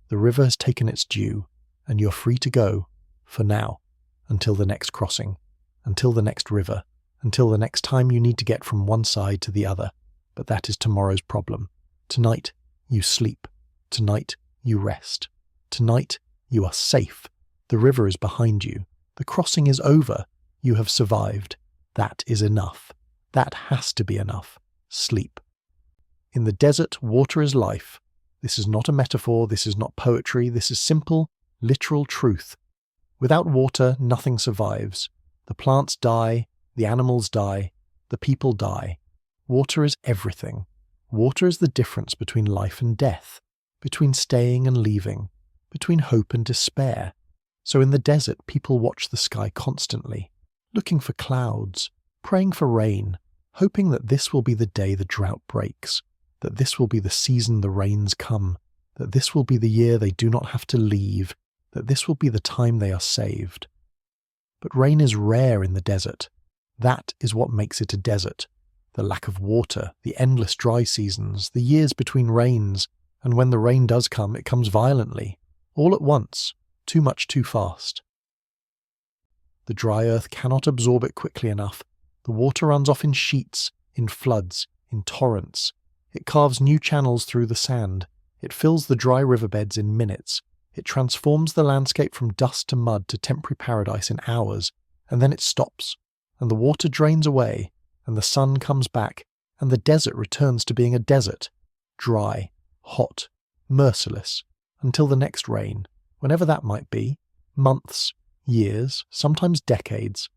Speaker 1: The river has taken its due, and you're free to go, for now, until the next crossing, until the next river, until the next time you need to get from one side to the other. But that is tomorrow's problem. Tonight, you sleep. Tonight, you rest. Tonight, you are safe. The river is behind you. The crossing is over. You have survived. That is enough. That has to be enough. Sleep. In the desert, water is life. This is not a metaphor, this is not poetry, this is simple, literal truth. Without water, nothing survives. The plants die, the animals die, the people die. Water is everything. Water is the difference between life and death, between staying and leaving, between hope and despair. So in the desert, people watch the sky constantly, looking for clouds, praying for rain, hoping that this will be the day the drought breaks, that this will be the season the rains come, that this will be the year they do not have to leave, that this will be the time they are saved. But rain is rare in the desert. That is what makes it a desert. The lack of water, the endless dry seasons, the years between rains, and when the rain does come, it comes violently, all at once, too much too fast. The dry earth cannot absorb it quickly enough. The water runs off in sheets, in floods, in torrents. It carves new channels through the sand. It fills the dry riverbeds in minutes. It transforms the landscape from dust to mud to temporary paradise in hours, and then it stops, and the water drains away, and the sun comes back, and the desert returns to being a desert, dry, hot, merciless, until the next rain, whenever that might be, months, years, sometimes decades.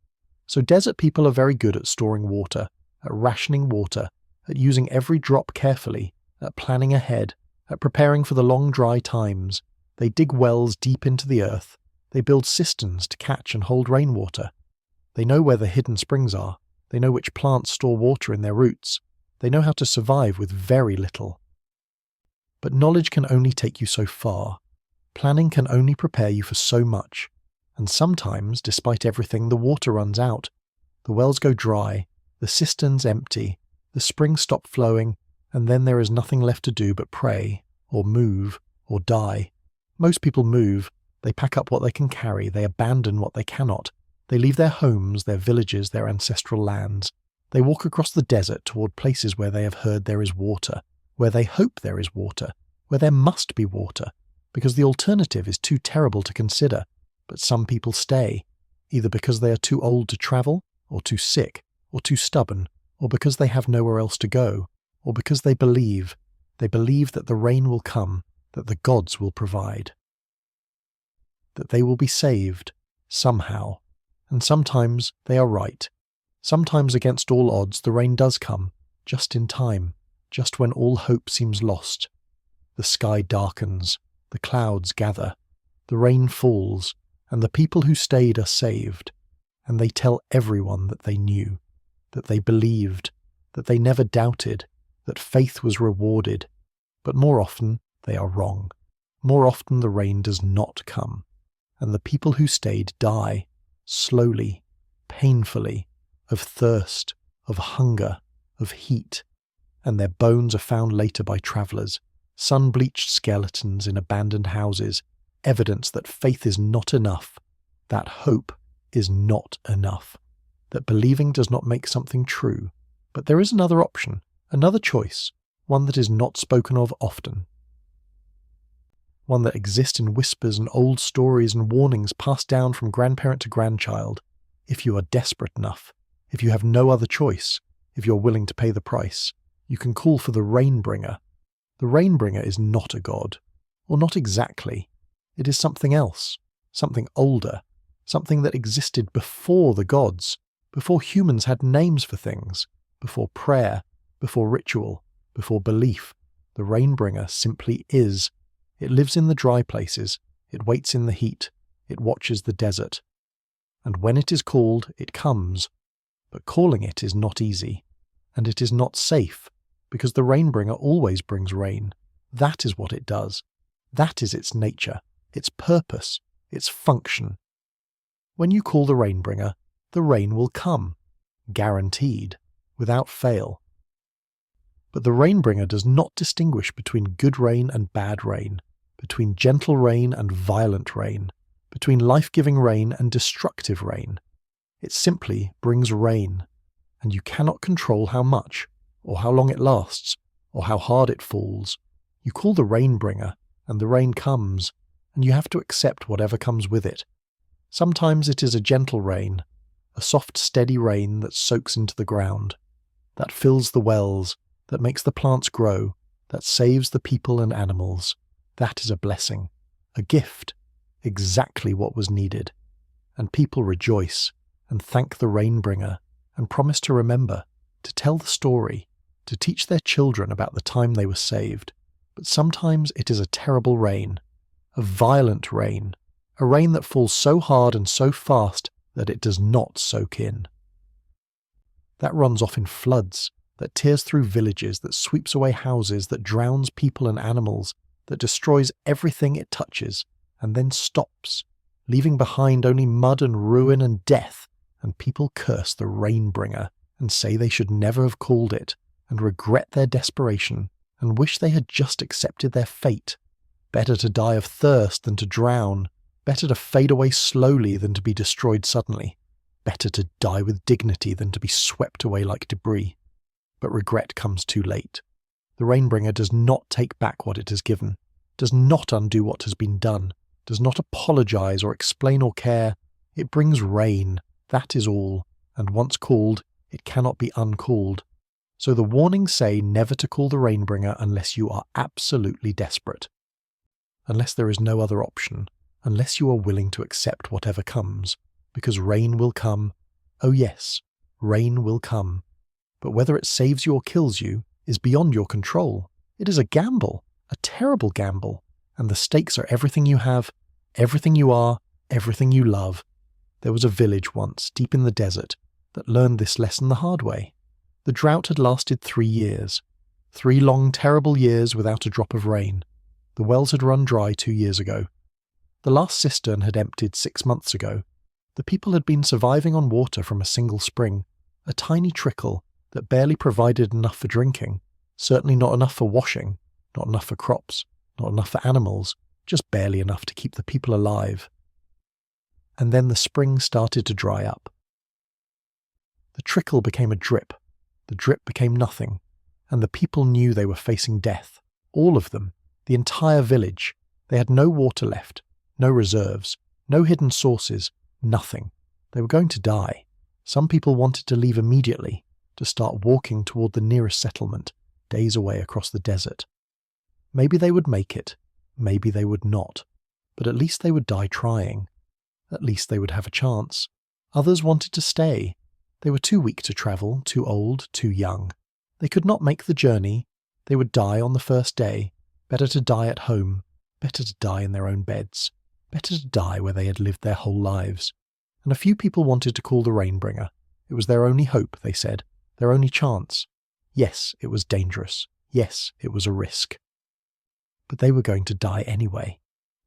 Speaker 1: So desert people are very good at storing water, at rationing water, at using every drop carefully, at planning ahead, at preparing for the long dry times. They dig wells deep into the earth. They build cisterns to catch and hold rainwater. They know where the hidden springs are. They know which plants store water in their roots. They know how to survive with very little. But knowledge can only take you so far. Planning can only prepare you for so much. And sometimes, despite everything, the water runs out. The wells go dry, the cisterns empty, the springs stop flowing, and then there is nothing left to do but pray, or move, or die. Most people move. They pack up what they can carry, they abandon what they cannot. They leave their homes, their villages, their ancestral lands. They walk across the desert toward places where they have heard there is water, where they hope there is water, where there must be water, because the alternative is too terrible to consider. But some people stay, either because they are too old to travel, or too sick, or too stubborn, or because they have nowhere else to go, or because they believe that the rain will come, that the gods will provide, that they will be saved, somehow. And sometimes they are right. Sometimes against all odds the rain does come, just in time, just when all hope seems lost. The sky darkens, the clouds gather, the rain falls, and the people who stayed are saved, and they tell everyone that they knew, that they believed, that they never doubted, that faith was rewarded. But more often they are wrong. More often the rain does not come, and the people who stayed die, slowly, painfully, of thirst, of hunger, of heat, and their bones are found later by travellers, sun-bleached skeletons in abandoned houses, evidence that faith is not enough, that hope is not enough, that believing does not make something true. But there is another option, another choice, one that is not spoken of often. One that exists in whispers and old stories and warnings passed down from grandparent to grandchild. If you are desperate enough, if you have no other choice, if you're willing to pay the price, you can call for the Rainbringer. The Rainbringer is not a god, or not exactly. It is something else, something older, something that existed before the gods, before humans had names for things, before prayer, before ritual, before belief. The Rainbringer simply is. It lives in the dry places, it waits in the heat, it watches the desert. And when it is called, it comes. But calling it is not easy, and it is not safe, because the Rainbringer always brings rain. That is what it does. That is its nature, its purpose, its function. When you call the Rainbringer, the rain will come, guaranteed, without fail. But the Rainbringer does not distinguish between good rain and bad rain, between gentle rain and violent rain, between life-giving rain and destructive rain. It simply brings rain, and you cannot control how much, or how long it lasts, or how hard it falls. You call the Rainbringer, and the rain comes, and you have to accept whatever comes with it. Sometimes it is a gentle rain, a soft, steady rain that soaks into the ground, that fills the wells, that makes the plants grow, that saves the people and animals. That is a blessing, a gift, exactly what was needed. And people rejoice, and thank the Rainbringer, and promise to remember, to tell the story, to teach their children about the time they were saved. But sometimes it is a terrible rain, a violent rain, a rain that falls so hard and so fast that it does not soak in. That runs off in floods, that tears through villages, that sweeps away houses, that drowns people and animals, that destroys everything it touches, and then stops, leaving behind only mud and ruin and death, and people curse the Rainbringer, and say they should never have called it, and regret their desperation, and wish they had just accepted their fate. Better to die of thirst than to drown, better to fade away slowly than to be destroyed suddenly, better to die with dignity than to be swept away like debris. But regret comes too late. The Rainbringer does not take back what it has given, does not undo what has been done, does not apologize or explain or care. It brings rain, that is all, and once called, it cannot be uncalled. So the warnings say never to call the Rainbringer unless you are absolutely desperate, unless there is no other option, unless you are willing to accept whatever comes, because rain will come. Oh yes, rain will come. But whether it saves you or kills you is beyond your control. It is a gamble, a terrible gamble, and the stakes are everything you have, everything you are, everything you love. There was a village once, deep in the desert, that learned this lesson the hard way. The drought had lasted 3 years. 3 long, terrible years without a drop of rain. The wells had run dry 2 years ago. The last cistern had emptied 6 months ago. The people had been surviving on water from a single spring, a tiny trickle that barely provided enough for drinking, certainly not enough for washing, not enough for crops, not enough for animals, just barely enough to keep the people alive. And then the spring started to dry up. The trickle became a drip, the drip became nothing, and the people knew they were facing death. All of them, the entire village. They had no water left, no reserves, no hidden sources, nothing. They were going to die. Some people wanted to leave immediately, to start walking toward the nearest settlement, days away across the desert. Maybe they would make it, maybe they would not, but at least they would die trying. At least they would have a chance. Others wanted to stay. They were too weak to travel, too old, too young. They could not make the journey. They would die on the first day. Better to die at home. Better to die in their own beds. Better to die where they had lived their whole lives. And a few people wanted to call the Rainbringer. It was their only hope, they said, their only chance. Yes, it was dangerous. Yes, it was a risk. But they were going to die anyway.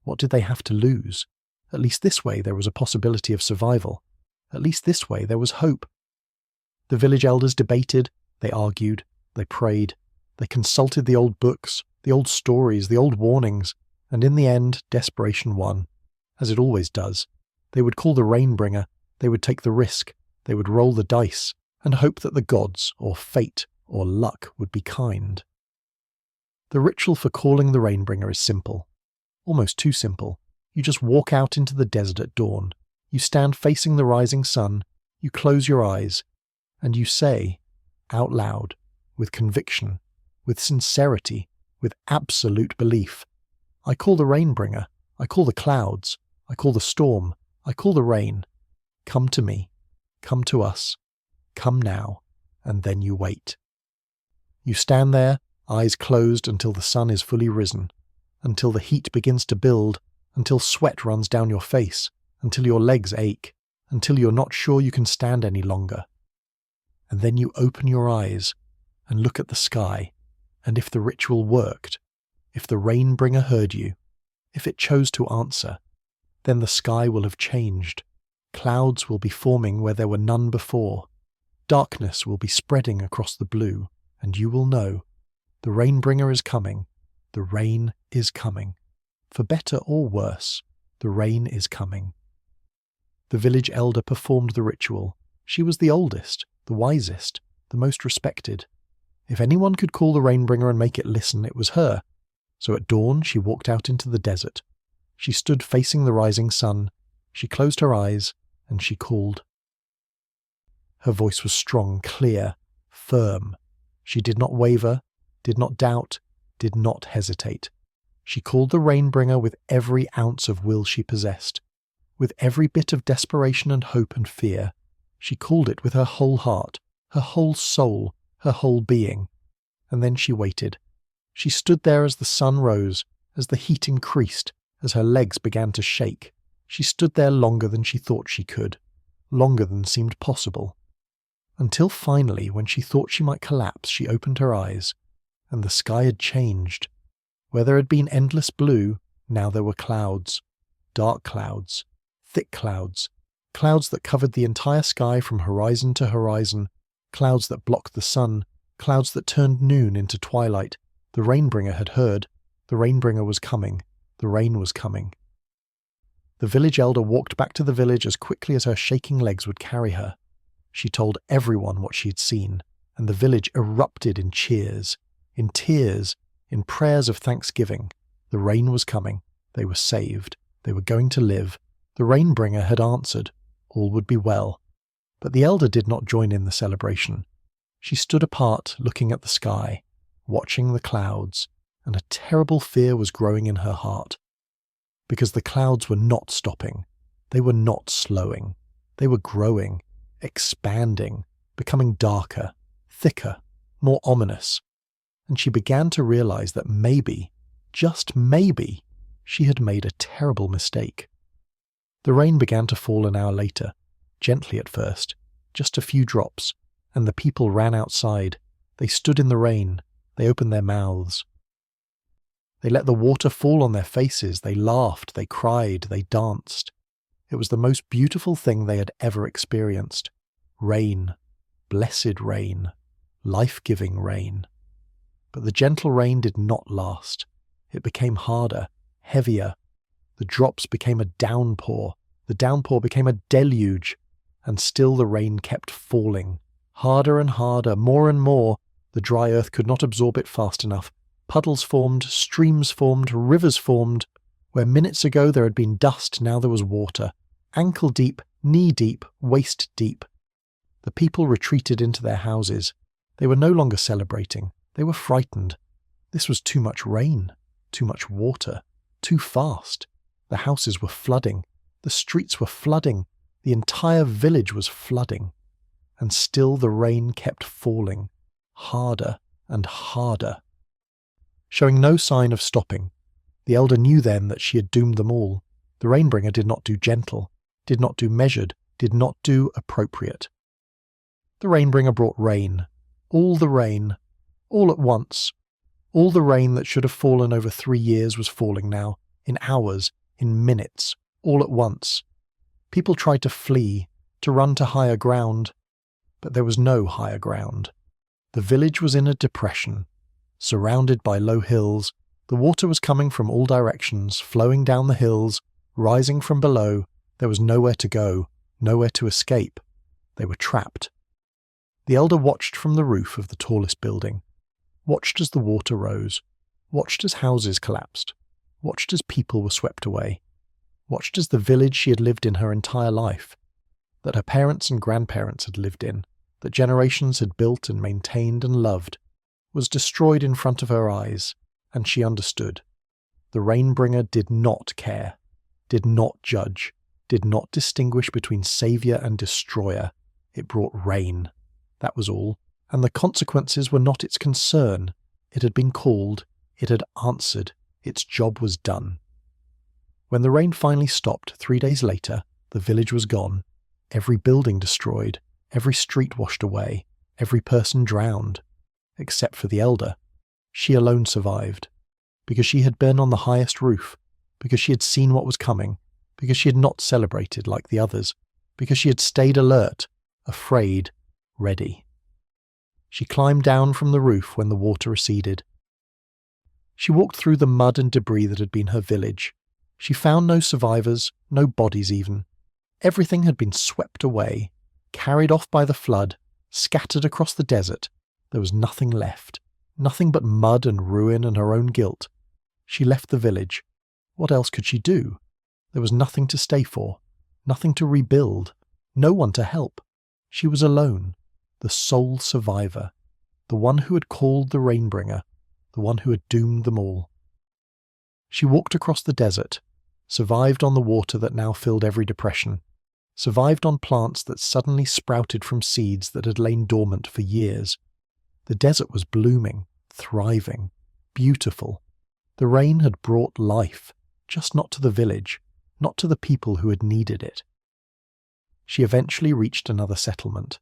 Speaker 1: What did they have to lose? At least this way there was a possibility of survival. At least this way there was hope. The village elders debated, they argued, they prayed, they consulted the old books, the old stories, the old warnings, and in the end, desperation won, as it always does. They would call the Rainbringer, they would take the risk, they would roll the dice, and hope that the gods, or fate, or luck would be kind. The ritual for calling the Rainbringer is simple. Almost too simple. You just walk out into the desert at dawn. You stand facing the rising sun, you close your eyes, and you say, out loud, with conviction, with sincerity, with absolute belief, I call the Rainbringer, I call the clouds, I call the storm, I call the rain. Come to me, come to us, come now, and then you wait. You stand there, eyes closed until the sun is fully risen, until the heat begins to build, until sweat runs down your face, until your legs ache, until you're not sure you can stand any longer. And then you open your eyes and look at the sky, and if the ritual worked, if the Rainbringer heard you, if it chose to answer, then the sky will have changed. Clouds will be forming where there were none before. Darkness will be spreading across the blue, and you will know, the Rainbringer is coming, the rain is coming. For better or worse, the rain is coming. The village elder performed the ritual. She was the oldest, the wisest, the most respected. If anyone could call the Rainbringer and make it listen, it was her. So at dawn she walked out into the desert. She stood facing the rising sun. She closed her eyes, and she called. Her voice was strong, clear, firm. She did not waver, did not doubt, did not hesitate. She called the Rainbringer with every ounce of will she possessed. With every bit of desperation and hope and fear. She called it with her whole heart, her whole soul, her whole being. And then she waited. She stood there as the sun rose, as the heat increased, as her legs began to shake. She stood there longer than she thought she could, longer than seemed possible. Until finally, when she thought she might collapse, she opened her eyes, and the sky had changed. Where there had been endless blue, now there were clouds. Dark clouds, thick clouds, clouds that covered the entire sky from horizon to horizon, clouds that blocked the sun, clouds that turned noon into twilight. The Rainbringer had heard. The Rainbringer was coming. The rain was coming. The village elder walked back to the village as quickly as her shaking legs would carry her. She told everyone what she had seen, and the village erupted in cheers, in tears, in prayers of thanksgiving. The rain was coming. They were saved. They were going to live. The Rainbringer had answered. All would be well. But the elder did not join in the celebration. She stood apart, looking at the sky, watching the clouds, and a terrible fear was growing in her heart. Because the clouds were not stopping. They were not slowing. They were growing, expanding, becoming darker, thicker, more ominous. And she began to realize that maybe, just maybe, she had made a terrible mistake. The rain began to fall an hour later, gently at first, just a few drops, and the people ran outside. They stood in the rain. They opened their mouths. They let the water fall on their faces, they laughed, they cried, they danced. It was the most beautiful thing they had ever experienced. Rain, blessed rain, life-giving rain. But the gentle rain did not last. It became harder, heavier. The drops became a downpour. The downpour became a deluge. And still the rain kept falling. Harder and harder, more and more. The dry earth could not absorb it fast enough. Puddles formed, streams formed, rivers formed. Where minutes ago there had been dust, now there was water. Ankle deep, knee deep, waist deep. The people retreated into their houses. They were no longer celebrating. They were frightened. This was too much rain, too much water, too fast. The houses were flooding. The streets were flooding. The entire village was flooding. And still the rain kept falling, harder and harder. Showing no sign of stopping, the elder knew then that she had doomed them all. The Rainbringer did not do gentle, did not do measured, did not do appropriate. The Rainbringer brought rain, all the rain, all at once. All the rain that should have fallen over 3 years was falling now, in hours, in minutes, all at once. People tried to flee, to run to higher ground, but there was no higher ground. The village was in a depression. Surrounded by low hills, the water was coming from all directions, flowing down the hills, rising from below. There was nowhere to go, nowhere to escape. They were trapped. The elder watched from the roof of the tallest building, watched as the water rose, watched as houses collapsed, watched as people were swept away, watched as the village she had lived in her entire life, that her parents and grandparents had lived in, that generations had built and maintained and loved, was destroyed in front of her eyes, and she understood. The Rainbringer did not care, did not judge, did not distinguish between saviour and destroyer. It brought rain. That was all, and the consequences were not its concern. It had been called, it had answered, its job was done. When the rain finally stopped 3 days later, the village was gone, every building destroyed, every street washed away, every person drowned. Except for the elder. She alone survived, because she had been on the highest roof, because she had seen what was coming, because she had not celebrated like the others, because she had stayed alert, afraid, ready. She climbed down from the roof when the water receded. She walked through the mud and debris that had been her village. She found no survivors, no bodies even. Everything had been swept away, carried off by the flood, scattered across the desert. There was nothing left, nothing but mud and ruin and her own guilt. She left the village. What else could she do? There was nothing to stay for, nothing to rebuild, no one to help. She was alone, the sole survivor, the one who had called the Rainbringer, the one who had doomed them all. She walked across the desert, survived on the water that now filled every depression, survived on plants that suddenly sprouted from seeds that had lain dormant for years. The desert was blooming, thriving, beautiful. The rain had brought life, just not to the village, not to the people who had needed it. She eventually reached another settlement.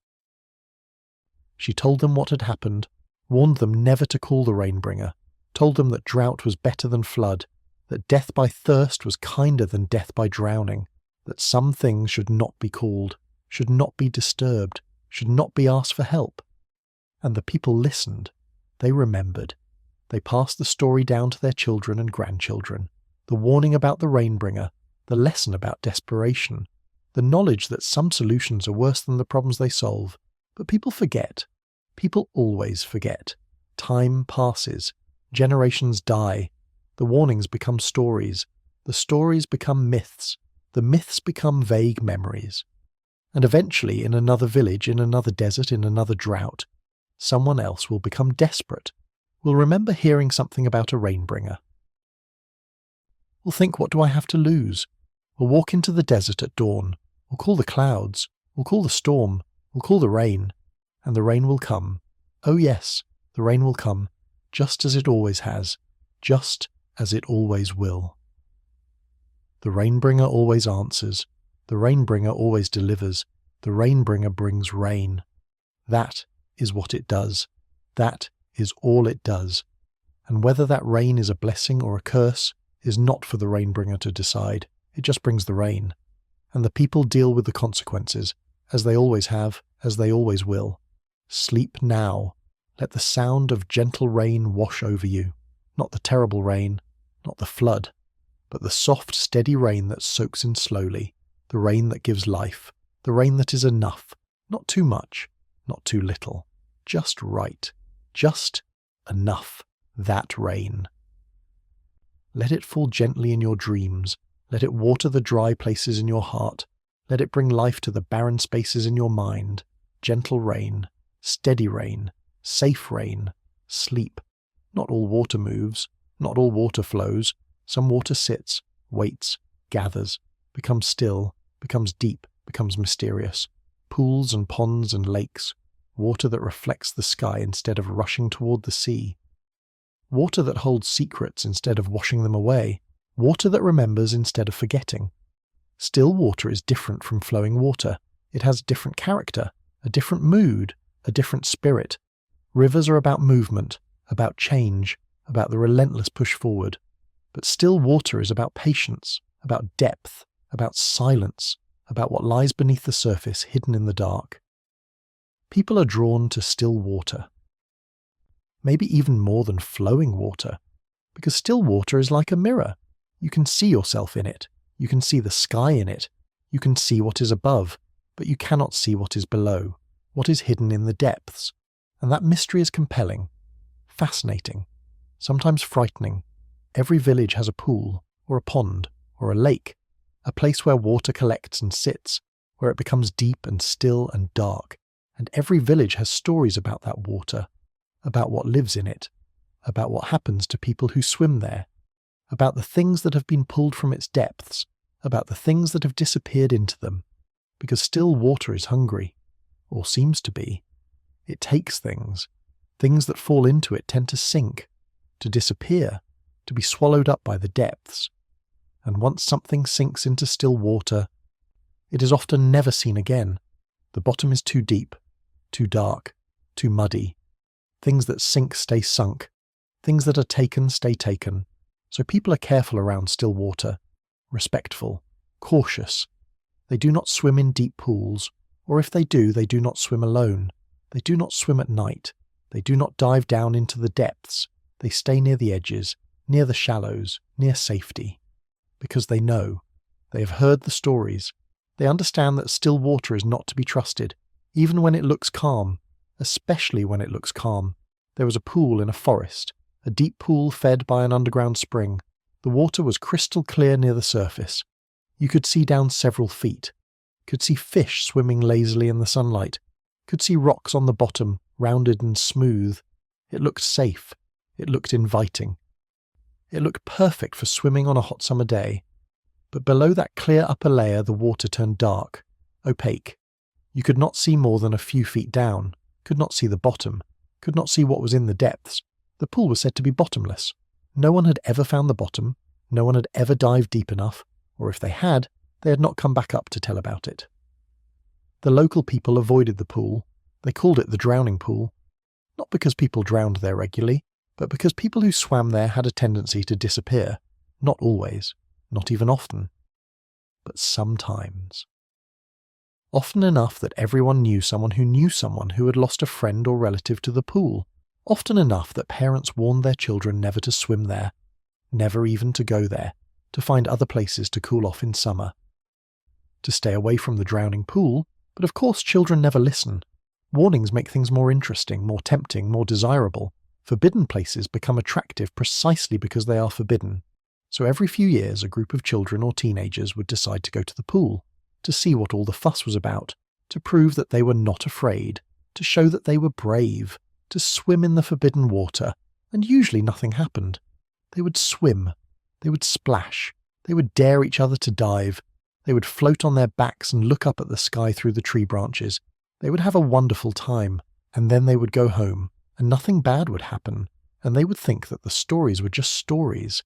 Speaker 1: She told them what had happened, warned them never to call the Rainbringer, told them that drought was better than flood, that death by thirst was kinder than death by drowning, that some things should not be called, should not be disturbed, should not be asked for help. And the people listened. They remembered. They passed the story down to their children and grandchildren. The warning about the Rainbringer, the lesson about desperation, the knowledge that some solutions are worse than the problems they solve. But people forget. People always forget. Time passes. Generations die. The warnings become stories. The stories become myths. The myths become vague memories. And eventually, in another village, in another desert, in another drought, someone else will become desperate, will remember hearing something about a Rainbringer. Will think, what do I have to lose? Will walk into the desert at dawn, will call the clouds, will call the storm, will call the rain, and the rain will come. Oh yes, the rain will come, just as it always has, just as it always will. The Rainbringer always answers, the Rainbringer always delivers, the Rainbringer brings rain. That is what it does. That is all it does. and whether that rain is a blessing or a curse is not for the rainbringer to decide. It just brings the rain, and the people deal with the consequences, as they always have, as they always will. Sleep now. Let the sound of gentle rain wash over you. Not the terrible rain, not the flood, but the soft, steady rain that soaks in slowly, the rain that gives life, the rain that is enough, not too much, not too little, just right, just enough, that rain. Let it fall gently in your dreams, let it water the dry places in your heart, let it bring life to the barren spaces in your mind. Gentle rain, steady rain, safe rain, sleep. Not all water moves, not all water flows. Some water sits, waits, gathers, becomes still, becomes deep, becomes mysterious. Pools and ponds and lakes, water that reflects the sky instead of rushing toward the sea. Water that holds secrets instead of washing them away. Water that remembers instead of forgetting. Still water is different from flowing water. It has a different character, a different mood, a different spirit. Rivers are about movement, about change, about the relentless push forward. But still water is about patience, about depth, about silence, about what lies beneath the surface hidden in the dark. People are drawn to still water. Maybe even more than flowing water, because still water is like a mirror. You can see yourself in it. You can see the sky in it. You can see what is above, but you cannot see what is below, what is hidden in the depths. And that mystery is compelling, fascinating, sometimes frightening. Every village has a pool, or a pond, or a lake, a place where water collects and sits, where it becomes deep and still and dark. And every village has stories about that water, about what lives in it, about what happens to people who swim there, about the things that have been pulled from its depths, about the things that have disappeared into them, because still water is hungry, or seems to be. It takes things. Things that fall into it tend to sink, to disappear, to be swallowed up by the depths. And once something sinks into still water, it is often never seen again. The bottom is too deep, too dark, too muddy. Things that sink stay sunk. Things that are taken stay taken. So people are careful around still water, respectful, cautious. They do not swim in deep pools, or if they do not swim alone. They do not swim at night. They do not dive down into the depths. They stay near the edges, near the shallows, near safety. Because they know. They have heard the stories. They understand that still water is not to be trusted, even when it looks calm, especially when it looks calm. There was a pool in a forest, a deep pool fed by an underground spring. The water was crystal clear near the surface. You could see down several feet. Could see fish swimming lazily in the sunlight. Could see rocks on the bottom, rounded and smooth. It looked safe. It looked inviting. It looked perfect for swimming on a hot summer day. But below that clear upper layer the water turned dark, opaque. You could not see more than a few feet down, could not see the bottom, could not see what was in the depths. The pool was said to be bottomless. No one had ever found the bottom, no one had ever dived deep enough, or if they had not come back up to tell about it. The local people avoided the pool. They called it the drowning pool. Not because people drowned there regularly, but because people who swam there had a tendency to disappear. Not always, not even often, but sometimes. Often enough that everyone knew someone who had lost a friend or relative to the pool. Often enough that parents warned their children never to swim there, never even to go there, to find other places to cool off in summer. To stay away from the drowning pool, but of course children never listen. Warnings make things more interesting, more tempting, more desirable. Forbidden places become attractive precisely because they are forbidden. So every few years a group of children or teenagers would decide to go to the pool, to see what all the fuss was about, to prove that they were not afraid, to show that they were brave, to swim in the forbidden water, and usually nothing happened. They would swim, they would splash, they would dare each other to dive, they would float on their backs and look up at the sky through the tree branches. They would have a wonderful time, and then they would go home, and nothing bad would happen, and they would think that the stories were just stories,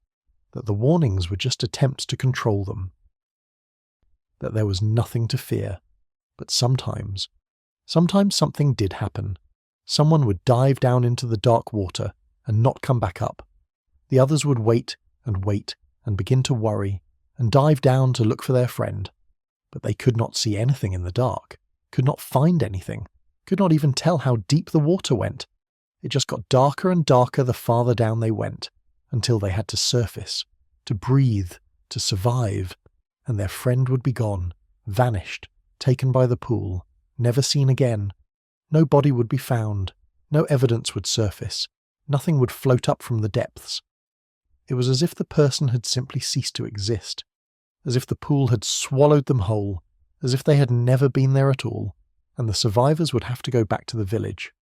Speaker 1: that the warnings were just attempts to control them, that there was nothing to fear. But sometimes something did happen. Someone would dive down into the dark water and not come back up, The others would wait and begin to worry and dive down to look for their friend. But they could not see anything in the dark, could not find anything, could not even tell how deep the water went. It just got darker and darker the farther down they went, until they had to surface, to breathe, to survive, and their friend would be gone, vanished, taken by the pool, never seen again. No body would be found, no evidence would surface, nothing would float up from the depths. It was as if the person had simply ceased to exist, as if the pool had swallowed them whole, as if they had never been there at all, and the survivors would have to go back to the village.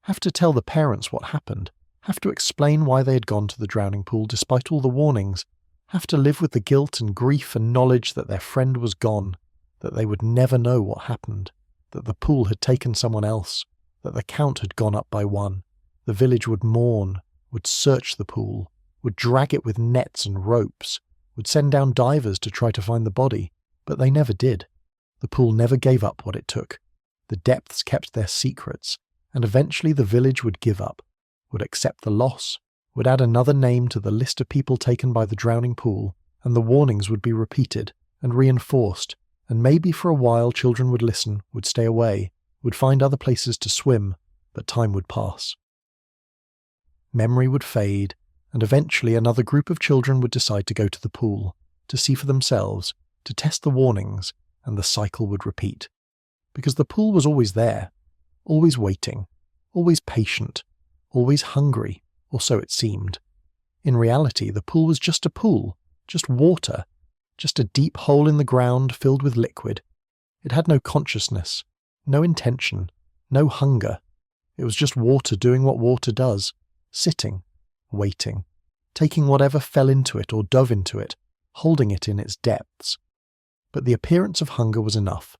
Speaker 1: Have to tell the parents what happened, have to explain why they had gone to the drowning pool despite all the warnings, have to live with the guilt and grief and knowledge that their friend was gone, that they would never know what happened, that the pool had taken someone else, that the count had gone up by one. The village would mourn, would search the pool, would drag it with nets and ropes, would send down divers to try to find the body, but they never did. The pool never gave up what it took. The depths kept their secrets, and eventually the village would give up, would accept the loss, would add another name to the list of people taken by the drowning pool, and the warnings would be repeated and reinforced, and maybe for a while children would listen, would stay away, would find other places to swim, but time would pass. Memory would fade, and eventually another group of children would decide to go to the pool, to see for themselves, to test the warnings, and the cycle would repeat. Because the pool was always there, always waiting, always patient, always hungry, or so it seemed. In reality, the pool was just a pool, just water, just a deep hole in the ground filled with liquid. It had no consciousness, no intention, no hunger. It was just water doing what water does, sitting, waiting, taking whatever fell into it or dove into it, holding it in its depths. But the appearance of hunger was enough.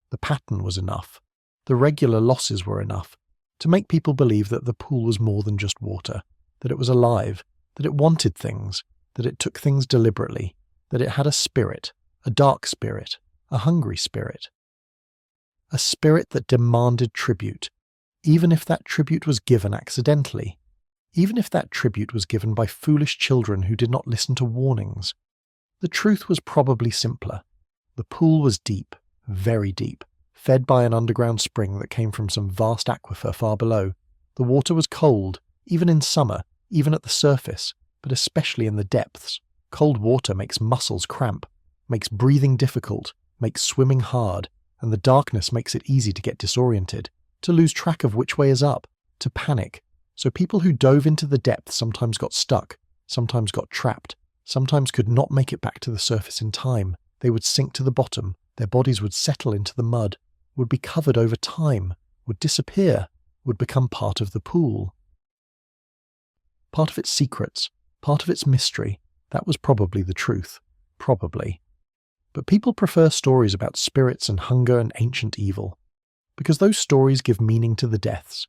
Speaker 1: The pattern was enough. The regular losses were enough to make people believe that the pool was more than just water, that it was alive, that it wanted things, that it took things deliberately, that it had a spirit, a dark spirit, a hungry spirit. A spirit that demanded tribute, even if that tribute was given accidentally, even if that tribute was given by foolish children who did not listen to warnings. The truth was probably simpler. The pool was deep, very deep, fed by an underground spring that came from some vast aquifer far below. The water was cold, even in summer, even at the surface, but especially in the depths. Cold water makes muscles cramp, makes breathing difficult, makes swimming hard, and the darkness makes it easy to get disoriented, to lose track of which way is up, to panic. So people who dove into the depths sometimes got stuck, sometimes got trapped, sometimes could not make it back to the surface in time. They would sink to the bottom, their bodies would settle into the mud, would be covered over time, would disappear, would become part of the pool. Part of its secrets, part of its mystery, that was probably the truth. Probably. But people prefer stories about spirits and hunger and ancient evil, because those stories give meaning to the deaths,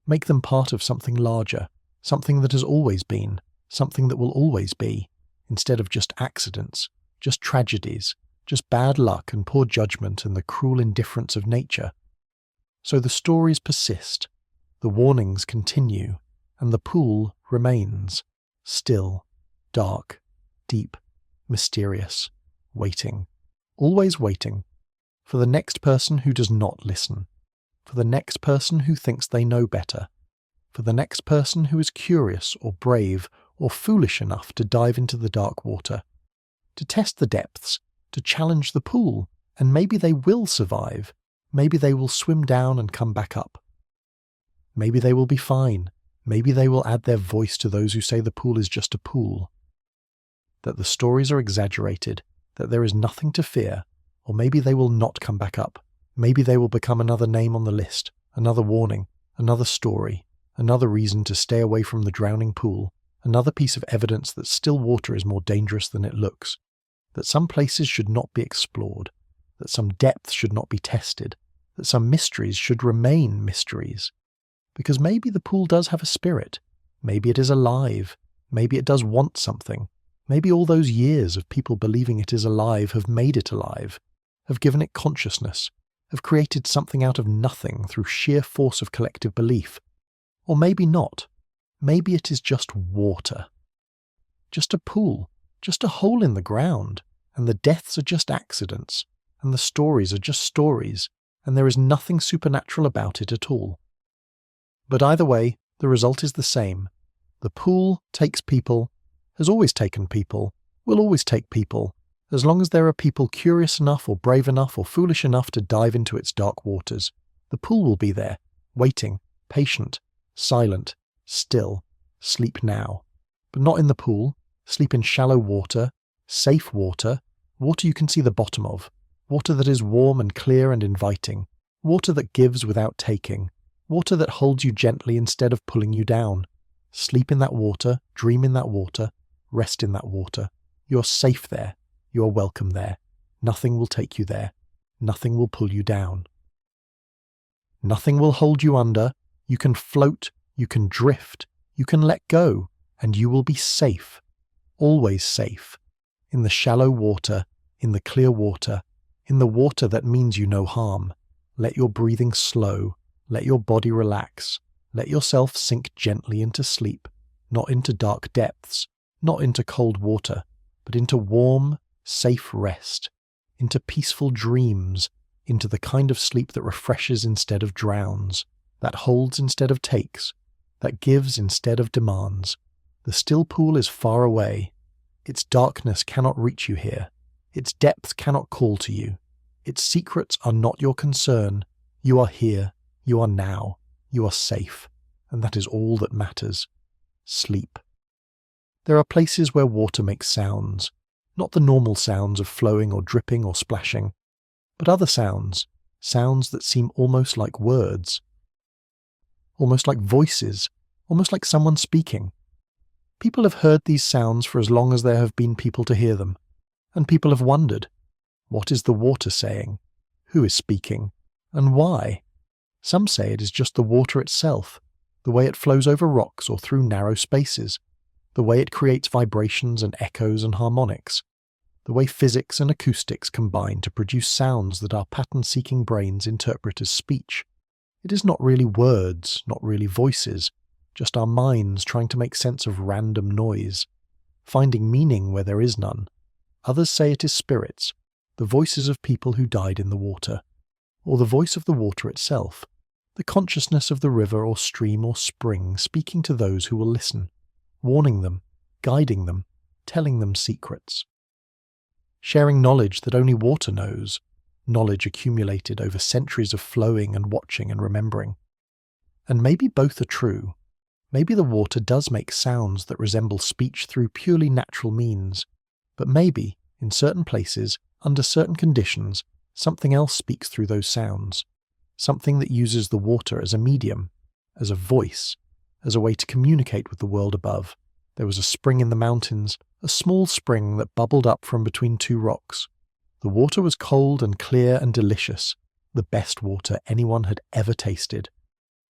Speaker 1: make them part of something larger, something that has always been, something that will always be, instead of just accidents, just tragedies, just bad luck and poor judgment and the cruel indifference of nature. So the stories persist, the warnings continue, and the pool remains, still, dark, deep, mysterious, waiting, always waiting, for the next person who does not listen, for the next person who thinks they know better, for the next person who is curious or brave or foolish enough to dive into the dark water, to test the depths, to challenge the pool, and maybe they will survive, maybe they will swim down and come back up. Maybe they will be fine, maybe they will add their voice to those who say the pool is just a pool. That the stories are exaggerated, that there is nothing to fear, or maybe they will not come back up. Maybe they will become another name on the list, another warning, another story, another reason to stay away from the drowning pool, another piece of evidence that still water is more dangerous than it looks, that some places should not be explored, that some depths should not be tested, that some mysteries should remain mysteries. Because maybe the pool does have a spirit, maybe it is alive, maybe it does want something, maybe all those years of people believing it is alive have made it alive, have given it consciousness, have created something out of nothing through sheer force of collective belief. Or maybe not. maybe it is just water. Just a pool, just a hole in the ground, and the deaths are just accidents, and the stories are just stories, and there is nothing supernatural about it at all. But either way, the result is the same. The pool takes people, has always taken people, will always take people, as long as there are people curious enough or brave enough or foolish enough to dive into its dark waters. The pool will be there, waiting, patient, silent, still, sleep now. But not in the pool, sleep in shallow water, safe water, water you can see the bottom of, water that is warm and clear and inviting, water that gives without taking, water that holds you gently instead of pulling you down. Sleep in that water, dream in that water, rest in that water. You are safe there. You are welcome there. Nothing will take you there. Nothing will pull you down. Nothing will hold you under. You can float, you can drift, you can let go, and you will be safe. Always safe. In the shallow water, in the clear water, in the water that means you no harm. Let your breathing slow. Let your body relax. Let yourself sink gently into sleep, not into dark depths, not into cold water, but into warm, safe rest, into peaceful dreams, into the kind of sleep that refreshes instead of drowns, that holds instead of takes, that gives instead of demands. The still pool is far away. Its darkness cannot reach you here. Its depth cannot call to you. Its secrets are not your concern. You are here. You are now. You are safe. And that is all that matters. Sleep. There are places where water makes sounds, not the normal sounds of flowing or dripping or splashing, but other sounds, sounds that seem almost like words, almost like voices, almost like someone speaking. People have heard these sounds for as long as there have been people to hear them, and people have wondered, what is the water saying? Who is speaking? And why? Some say it is just the water itself, the way it flows over rocks or through narrow spaces, the way it creates vibrations and echoes and harmonics, the way physics and acoustics combine to produce sounds that our pattern-seeking brains interpret as speech. It is not really words, not really voices, just our minds trying to make sense of random noise, finding meaning where there is none. Others say it is spirits, the voices of people who died in the water, or the voice of the water itself, the consciousness of the river or stream or spring speaking to those who will listen, warning them, guiding them, telling them secrets. Sharing knowledge that only water knows, knowledge accumulated over centuries of flowing and watching and remembering. And maybe both are true. Maybe the water does make sounds that resemble speech through purely natural means, but maybe, in certain places, under certain conditions, something else speaks through those sounds, something that uses the water as a medium, as a voice, as a way to communicate with the world above. There was a spring in the mountains, a small spring that bubbled up from between two rocks. The water was cold and clear and delicious, the best water anyone had ever tasted.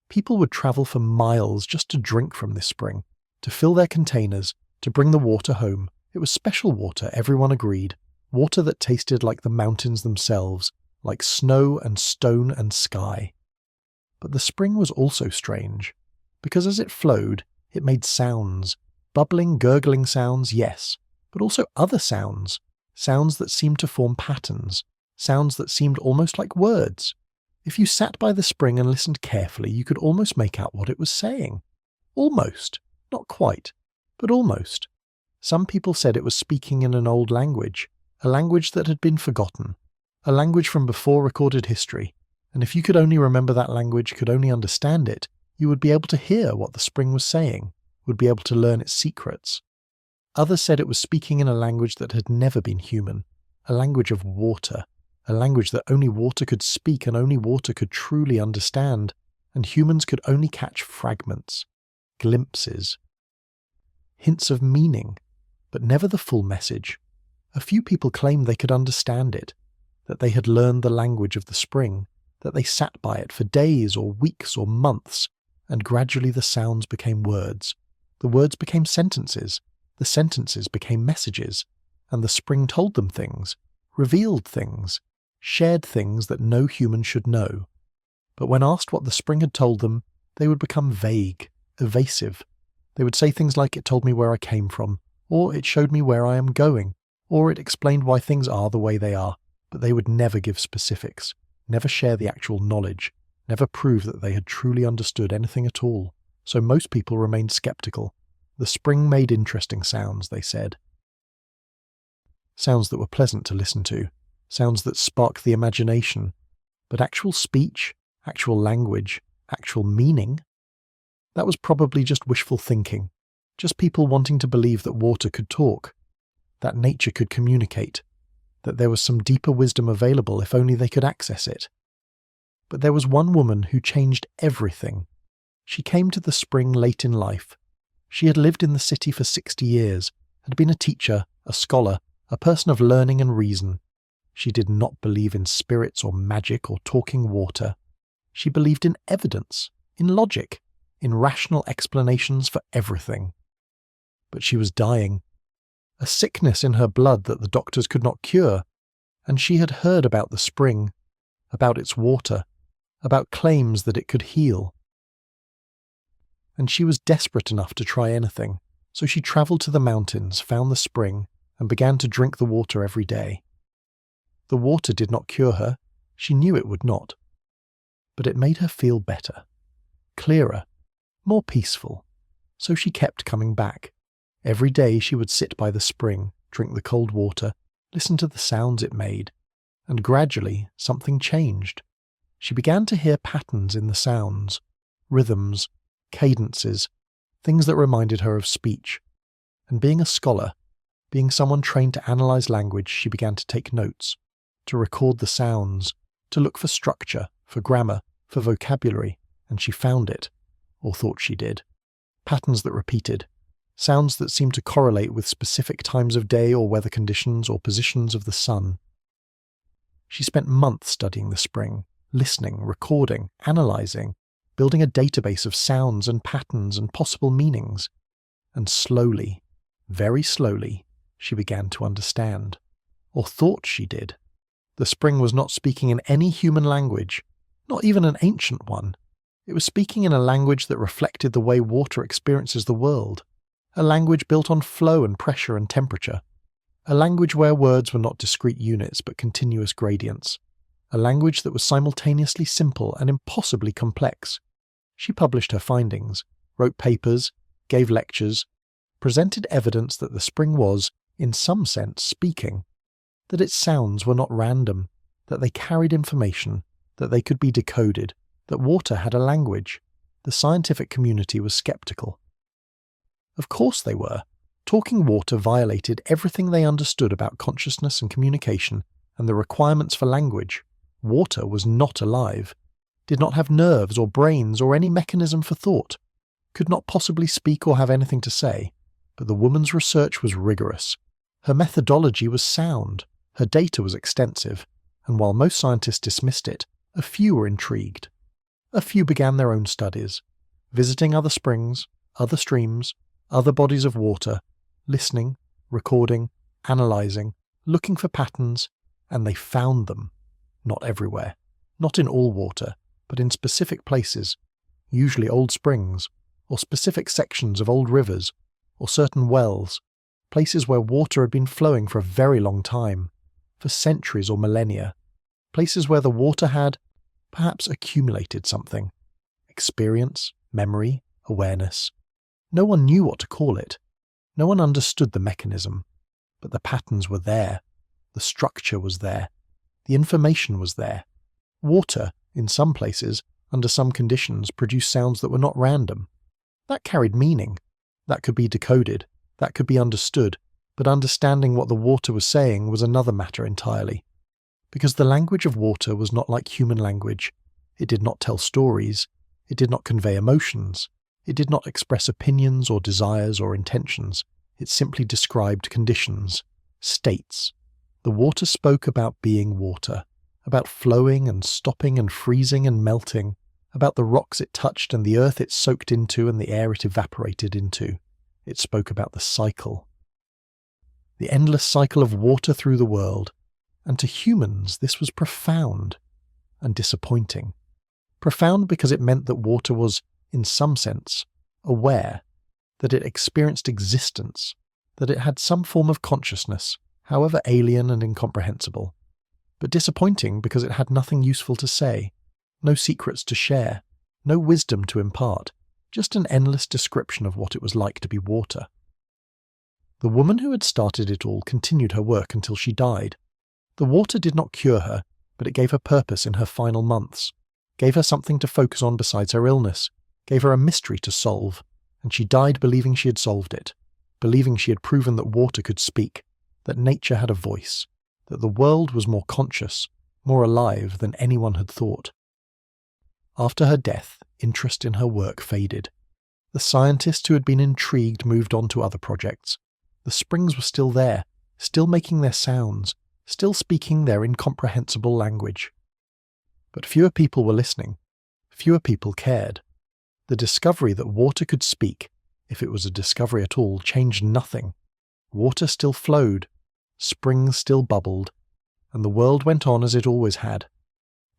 Speaker 1: People would travel for miles just to drink from this spring, to fill their containers, to bring the water home. It was special water, everyone agreed. Water that tasted like the mountains themselves, like snow and stone and sky. But the spring was also strange, because as it flowed, it made sounds, bubbling, gurgling sounds, yes, but also other sounds, sounds that seemed to form patterns, sounds that seemed almost like words. If you sat by the spring and listened carefully, you could almost make out what it was saying. Almost. Not quite, but almost. Some people said it was speaking in an old language, a language that had been forgotten, a language from before recorded history, and if you could only remember that language, could only understand it, you would be able to hear what the spring was saying, would be able to learn its secrets. Others said it was speaking in a language that had never been human, a language of water, a language that only water could speak and only water could truly understand, and humans could only catch fragments, glimpses, hints of meaning, but never the full message. A few people claimed they could understand it, that they had learned the language of the spring, that they sat by it for days or weeks or months, and gradually the sounds became words. The words became sentences, the sentences became messages, and the spring told them things, revealed things, shared things that no human should know. But when asked what the spring had told them, they would become vague, evasive. They would say things like, "It told me where I came from," or "It showed me where I am going," or "It explained why things are the way they are," but they would never give specifics, never share the actual knowledge, never prove that they had truly understood anything at all. So most people remained skeptical. The spring made interesting sounds, they said. Sounds that were pleasant to listen to, sounds that sparked the imagination, but actual speech, actual language, actual meaning? That was probably just wishful thinking, just people wanting to believe that water could talk, that nature could communicate, that there was some deeper wisdom available if only they could access it. But there was one woman who changed everything. She came to the spring late in life. She had lived in the city for 60 years, had been a teacher, a scholar, a person of learning and reason. She did not believe in spirits or magic or talking water. She believed in evidence, in logic, in rational explanations for everything. But she was dying. A sickness in her blood that the doctors could not cure, and she had heard about the spring, about its water, about claims that it could heal. And she was desperate enough to try anything, so she travelled to the mountains, found the spring, and began to drink the water every day. The water did not cure her, she knew it would not. But it made her feel better, clearer, more peaceful, so she kept coming back. Every day she would sit by the spring, drink the cold water, listen to the sounds it made, and gradually something changed. She began to hear patterns in the sounds, rhythms, cadences, things that reminded her of speech. And being a scholar, being someone trained to analyze language, she began to take notes, to record the sounds, to look for structure, for grammar, for vocabulary, and she found it, or thought she did. Patterns that repeated, sounds that seemed to correlate with specific times of day or weather conditions or positions of the sun. She spent months studying the spring, listening, recording, analyzing, building a database of sounds and patterns and possible meanings. And slowly, very slowly, she began to understand, or thought she did. The spring was not speaking in any human language, not even an ancient one. It was speaking in a language that reflected the way water experiences the world, a language built on flow and pressure and temperature, a language where words were not discrete units but continuous gradients, a language that was simultaneously simple and impossibly complex. She published her findings, wrote papers, gave lectures, presented evidence that the spring was, in some sense, speaking, that its sounds were not random, that they carried information, that they could be decoded, that water had a language. The scientific community was skeptical. Of course they were. Talking water violated everything they understood about consciousness and communication and the requirements for language. Water was not alive, did not have nerves or brains or any mechanism for thought, could not possibly speak or have anything to say. But the woman's research was rigorous. Her methodology was sound. Her data was extensive. And while most scientists dismissed it, a few were intrigued. A few began their own studies, visiting other springs, other streams, other bodies of water, listening, recording, analysing, looking for patterns, and they found them. Not everywhere, not in all water, but in specific places, usually old springs, or specific sections of old rivers, or certain wells, places where water had been flowing for a very long time, for centuries or millennia, places where the water had, perhaps, accumulated something, experience, memory, awareness. No one knew what to call it. No one understood the mechanism, but the patterns were there, the structure was there, the information was there. Water, in some places, under some conditions, produced sounds that were not random. That carried meaning. That could be decoded, that could be understood, but understanding what the water was saying was another matter entirely. Because the language of water was not like human language. It did not tell stories, it did not convey emotions, it did not express opinions or desires or intentions, it simply described conditions, states. The water spoke about being water, about flowing and stopping and freezing and melting, about the rocks it touched and the earth it soaked into and the air it evaporated into. It spoke about the cycle. The endless cycle of water through the world. And to humans this was profound and disappointing. Profound because it meant that water was, in some sense, aware, that it experienced existence, that it had some form of consciousness, however alien and incomprehensible, but disappointing because it had nothing useful to say, no secrets to share, no wisdom to impart, just an endless description of what it was like to be water. The woman who had started it all continued her work until she died. The water did not cure her, but it gave her purpose in her final months, gave her something to focus on besides her illness, gave her a mystery to solve, and she died believing she had solved it, believing she had proven that water could speak, that nature had a voice, that the world was more conscious, more alive than anyone had thought. After her death, interest in her work faded. The scientists who had been intrigued moved on to other projects. The springs were still there, still making their sounds, still speaking their incomprehensible language. But fewer people were listening. Fewer people cared. The discovery that water could speak, if it was a discovery at all, changed nothing. Water still flowed, springs still bubbled, and the world went on as it always had.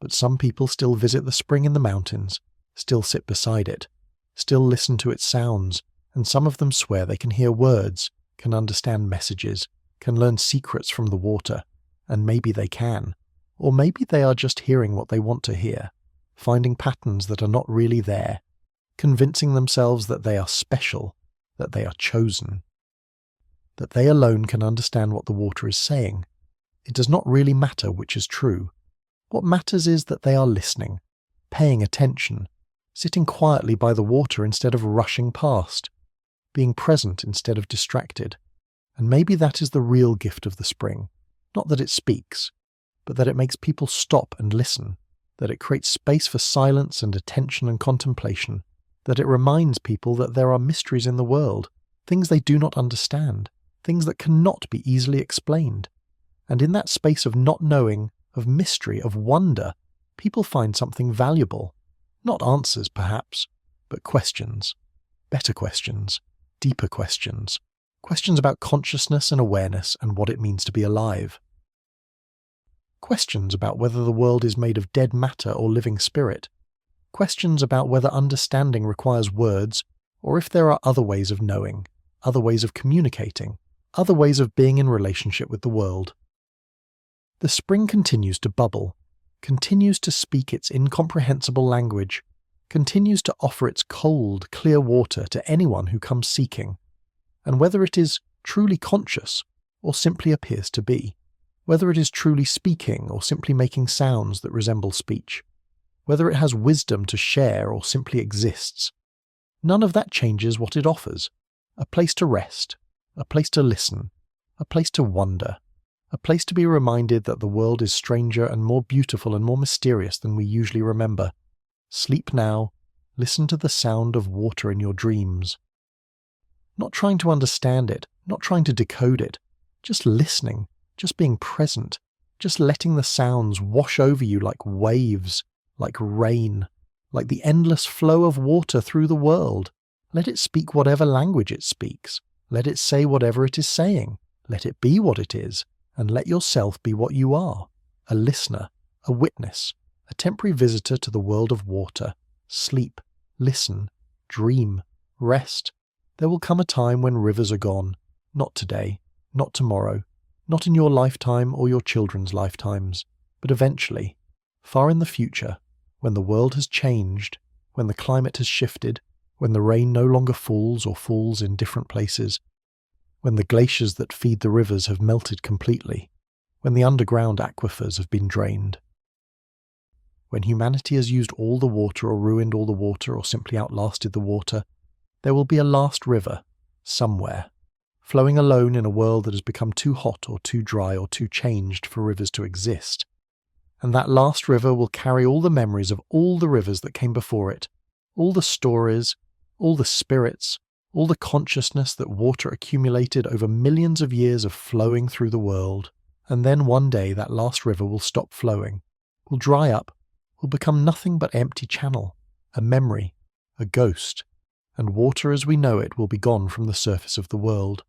Speaker 1: But some people still visit the spring in the mountains, still sit beside it, still listen to its sounds, and some of them swear they can hear words, can understand messages, can learn secrets from the water, and maybe they can. Or maybe they are just hearing what they want to hear, finding patterns that are not really there, convincing themselves that they are special, that they are chosen, that they alone can understand what the water is saying. It does not really matter which is true. What matters is that they are listening, paying attention, sitting quietly by the water instead of rushing past, being present instead of distracted. And maybe that is the real gift of the spring, not that it speaks, but that it makes people stop and listen, that it creates space for silence and attention and contemplation, that it reminds people that there are mysteries in the world, things they do not understand, things that cannot be easily explained. And in that space of not knowing, of mystery, of wonder, people find something valuable. Not answers, perhaps, but questions. Better questions. Deeper questions. Questions about consciousness and awareness and what it means to be alive. Questions about whether the world is made of dead matter or living spirit. Questions about whether understanding requires words, or if there are other ways of knowing, other ways of communicating, other ways of being in relationship with the world. The spring continues to bubble, continues to speak its incomprehensible language, continues to offer its cold, clear water to anyone who comes seeking, and whether it is truly conscious or simply appears to be, whether it is truly speaking or simply making sounds that resemble speech, whether it has wisdom to share or simply exists, none of that changes what it offers: a place to rest, a place to listen, a place to wonder, a place to be reminded that the world is stranger and more beautiful and more mysterious than we usually remember. Sleep now, listen to the sound of water in your dreams. Not trying to understand it, not trying to decode it, just listening, just being present, just letting the sounds wash over you like waves, like rain, like the endless flow of water through the world. Let it speak whatever language it speaks. Let it say whatever it is saying. Let it be what it is. And let yourself be what you are, a listener, a witness, a temporary visitor to the world of water. Sleep, listen, dream, rest. There will come a time when rivers are gone, not today, not tomorrow, not in your lifetime or your children's lifetimes, but eventually, far in the future, when the world has changed, when the climate has shifted, when the rain no longer falls or falls in different places, when the glaciers that feed the rivers have melted completely, when the underground aquifers have been drained. When humanity has used all the water or ruined all the water or simply outlasted the water, there will be a last river, somewhere, flowing alone in a world that has become too hot or too dry or too changed for rivers to exist. And that last river will carry all the memories of all the rivers that came before it, all the stories, all the spirits, all the consciousness that water accumulated over millions of years of flowing through the world. And then one day that last river will stop flowing, will dry up, will become nothing but empty channel, a memory, a ghost, and water as we know it will be gone from the surface of the world,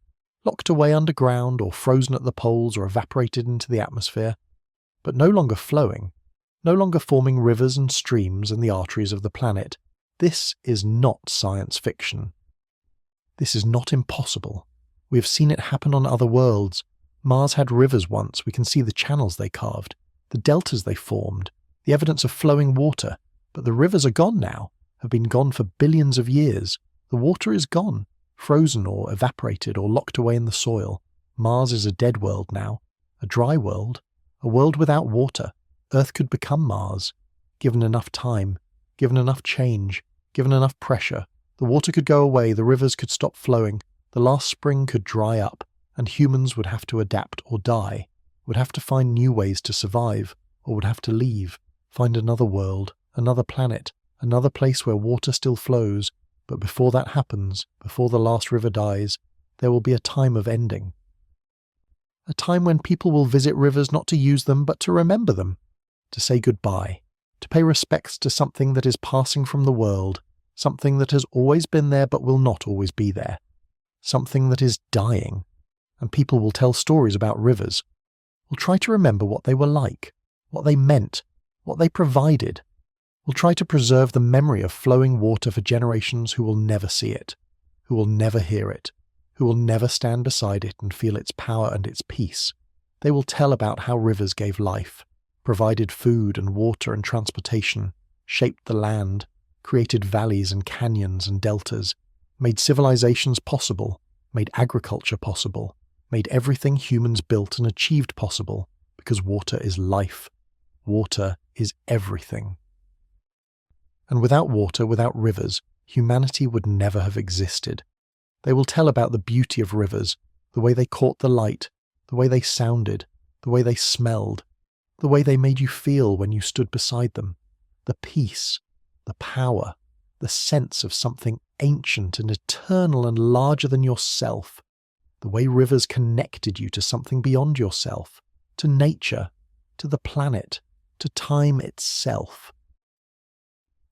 Speaker 1: locked away underground or frozen at the poles or evaporated into the atmosphere, but no longer flowing, no longer forming rivers and streams and the arteries of the planet. This is not science fiction. This is not impossible. We have seen it happen on other worlds. Mars had rivers once. We can see the channels they carved, the deltas they formed, the evidence of flowing water. But the rivers are gone now, have been gone for billions of years. The water is gone, frozen or evaporated or locked away in the soil. Mars is a dead world now, a dry world, a world without water. Earth could become Mars. Given enough time, given enough change, given enough pressure, the water could go away, the rivers could stop flowing, the last spring could dry up, and humans would have to adapt or die, would have to find new ways to survive, or would have to leave, find another world, another planet, another place where water still flows. But before that happens, before the last river dies, there will be a time of ending. A time when people will visit rivers not to use them but to remember them, to say goodbye, to pay respects to something that is passing from the world, something that has always been there but will not always be there, something that is dying. And people will tell stories about rivers, will try to remember what they were like, what they meant, what they provided. Will try to preserve the memory of flowing water for generations who will never see it, who will never hear it, who will never stand beside it and feel its power and its peace. They will tell about how rivers gave life, provided food and water and transportation, shaped the land, created valleys and canyons and deltas, made civilizations possible, made agriculture possible, made everything humans built and achieved possible, because water is life. Water is everything. And without water, without rivers, humanity would never have existed. They will tell about the beauty of rivers, the way they caught the light, the way they sounded, the way they smelled, the way they made you feel when you stood beside them, the peace, the power, the sense of something ancient and eternal and larger than yourself, the way rivers connected you to something beyond yourself, to nature, to the planet, to time itself.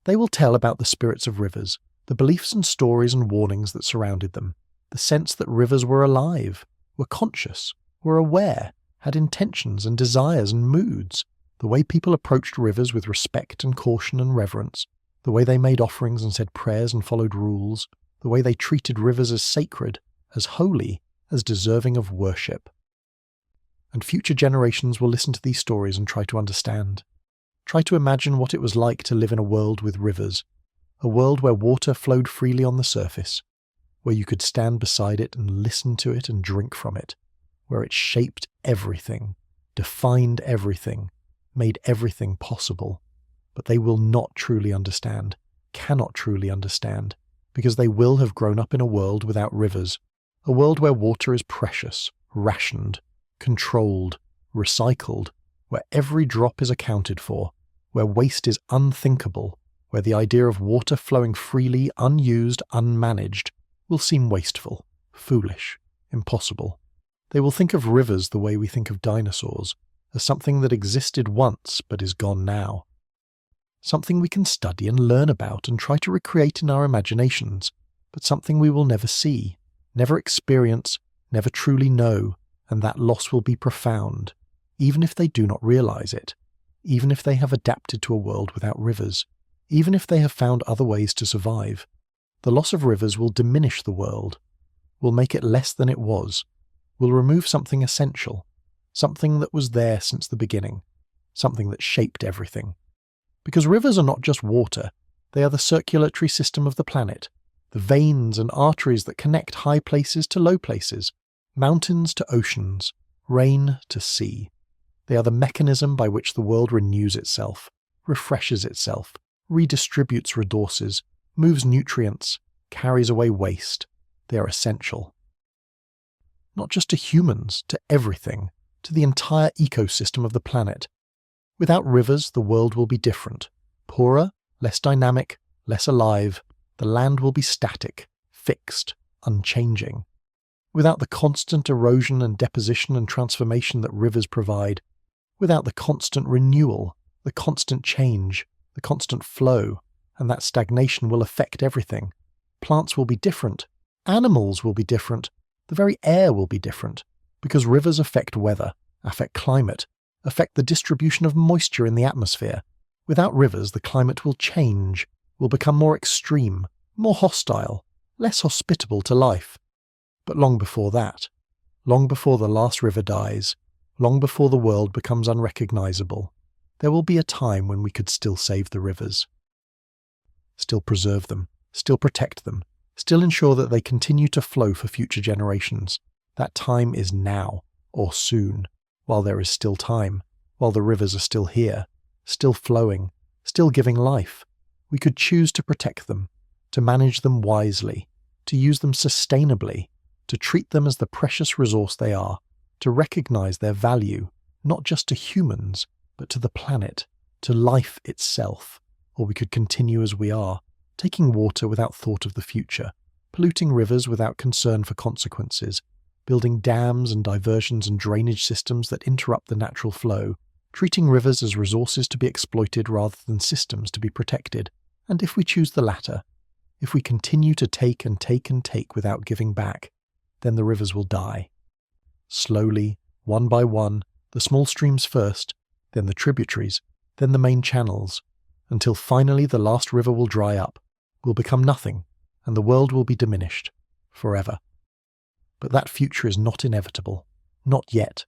Speaker 1: They will tell about the spirits of rivers, the beliefs and stories and warnings that surrounded them, the sense that rivers were alive, were conscious, were aware, had intentions and desires and moods, the way people approached rivers with respect and caution and reverence, the way they made offerings and said prayers and followed rules, the way they treated rivers as sacred, as holy, as deserving of worship. And future generations will listen to these stories and try to understand. Try to imagine what it was like to live in a world with rivers, a world where water flowed freely on the surface, where you could stand beside it and listen to it and drink from it, where it shaped everything, defined everything, made everything possible. But they will not truly understand, cannot truly understand, because they will have grown up in a world without rivers, a world where water is precious, rationed, controlled, recycled, where every drop is accounted for, where waste is unthinkable, where the idea of water flowing freely, unused, unmanaged, will seem wasteful, foolish, impossible. They will think of rivers the way we think of dinosaurs, as something that existed once but is gone now. Something we can study and learn about and try to recreate in our imaginations, but something we will never see, never experience, never truly know, and that loss will be profound, even if they do not realize it, even if they have adapted to a world without rivers, even if they have found other ways to survive. The loss of rivers will diminish the world, will make it less than it was, will remove something essential, something that was there since the beginning, something that shaped everything. Because rivers are not just water, they are the circulatory system of the planet, the veins and arteries that connect high places to low places, mountains to oceans, rain to sea. They are the mechanism by which the world renews itself, refreshes itself, redistributes resources, moves nutrients, carries away waste. They are essential. Not just to humans, to everything, to the entire ecosystem of the planet. Without rivers, the world will be different. Poorer, less dynamic, less alive. The land will be static, fixed, unchanging. Without the constant erosion and deposition and transformation that rivers provide, without the constant renewal, the constant change, the constant flow, and that stagnation will affect everything. Plants will be different, animals will be different, the very air will be different, because rivers affect weather, affect climate, affect the distribution of moisture in the atmosphere. Without rivers, the climate will change, will become more extreme, more hostile, less hospitable to life. But long before that, long before the last river dies, long before the world becomes unrecognizable, there will be a time when we could still save the rivers. Still preserve them, still protect them, still ensure that they continue to flow for future generations. That time is now, or soon, while there is still time, while the rivers are still here, still flowing, still giving life. We could choose to protect them, to manage them wisely, to use them sustainably, to treat them as the precious resource they are, to recognize their value, not just to humans, but to the planet, to life itself. Or we could continue as we are, taking water without thought of the future, polluting rivers without concern for consequences, building dams and diversions and drainage systems that interrupt the natural flow, treating rivers as resources to be exploited rather than systems to be protected. And if we choose the latter, if we continue to take and take and take without giving back, then the rivers will die. Slowly, one by one, the small streams first, then the tributaries, then the main channels, until finally the last river will dry up, will become nothing, and the world will be diminished, forever. But that future is not inevitable, not yet.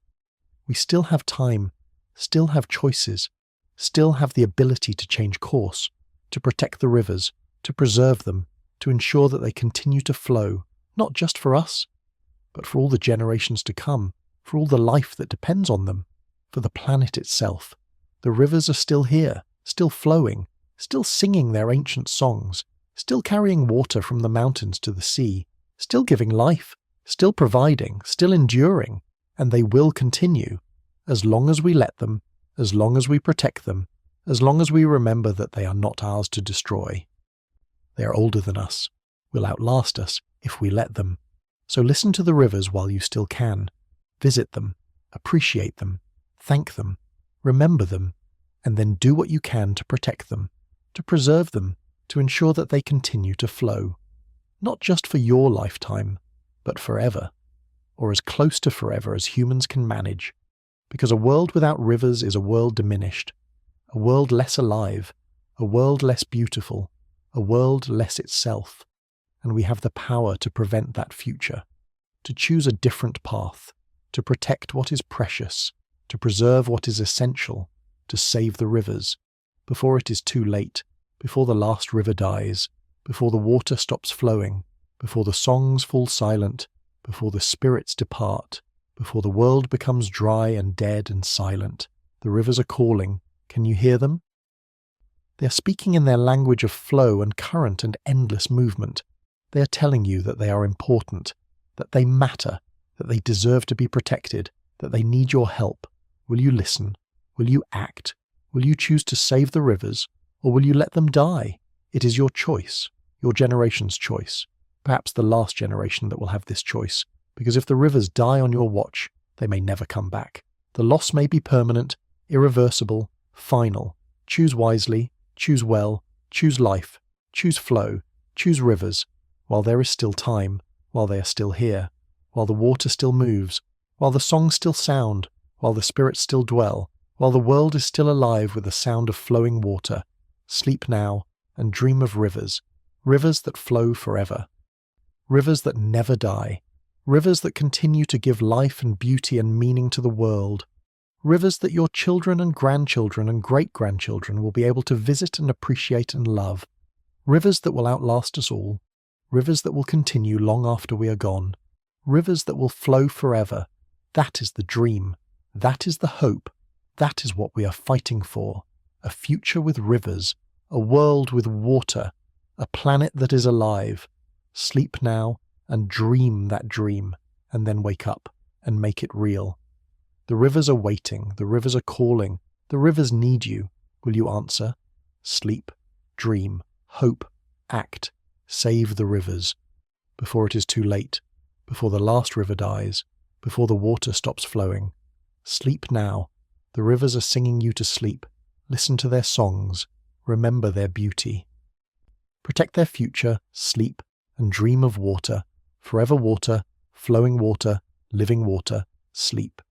Speaker 1: We still have time, still have choices, still have the ability to change course, to protect the rivers, to preserve them, to ensure that they continue to flow, not just for us, but for all the generations to come, for all the life that depends on them, for the planet itself. The rivers are still here, still flowing, still singing their ancient songs, still carrying water from the mountains to the sea, still giving life, still providing, still enduring, and they will continue, as long as we let them, as long as we protect them, as long as we remember that they are not ours to destroy. They are older than us, will outlast us if we let them. So listen to the rivers while you still can. Visit them, appreciate them, thank them, remember them, and then do what you can to protect them, to preserve them, to ensure that they continue to flow. Not just for your lifetime, but forever, or as close to forever as humans can manage. Because a world without rivers is a world diminished, a world less alive, a world less beautiful, a world less itself. And we have the power to prevent that future, to choose a different path, to protect what is precious, to preserve what is essential, to save the rivers, before it is too late, before the last river dies, before the water stops flowing, before the songs fall silent, before the spirits depart, before the world becomes dry and dead and silent. The rivers are calling. Can you hear them? They are speaking in their language of flow and current and endless movement. They are telling you that they are important, that they matter, that they deserve to be protected, that they need your help. Will you listen? Will you act? Will you choose to save the rivers, or will you let them die? It is your choice, your generation's choice, perhaps the last generation that will have this choice, because if the rivers die on your watch, they may never come back. The loss may be permanent, irreversible, final. Choose wisely, choose well, choose life, choose flow, choose rivers, while there is still time, while they are still here, while the water still moves, while the songs still sound, while the spirits still dwell, while the world is still alive with the sound of flowing water. Sleep now and dream of rivers, rivers that flow forever, rivers that never die, rivers that continue to give life and beauty and meaning to the world, rivers that your children and grandchildren and great-grandchildren will be able to visit and appreciate and love, rivers that will outlast us all, rivers that will continue long after we are gone, rivers that will flow forever. That is the dream. That is the hope. That is what we are fighting for. A future with rivers, a world with water, a planet that is alive. Sleep now and dream that dream, and then wake up and make it real. The rivers are waiting. The rivers are calling. The rivers need you. Will you answer? Sleep, dream, hope, act. Save the rivers. Before it is too late. Before the last river dies. Before the water stops flowing. Sleep now. The rivers are singing you to sleep. Listen to their songs. Remember their beauty. Protect their future, sleep, and dream of water. Forever water, flowing water, living water, sleep.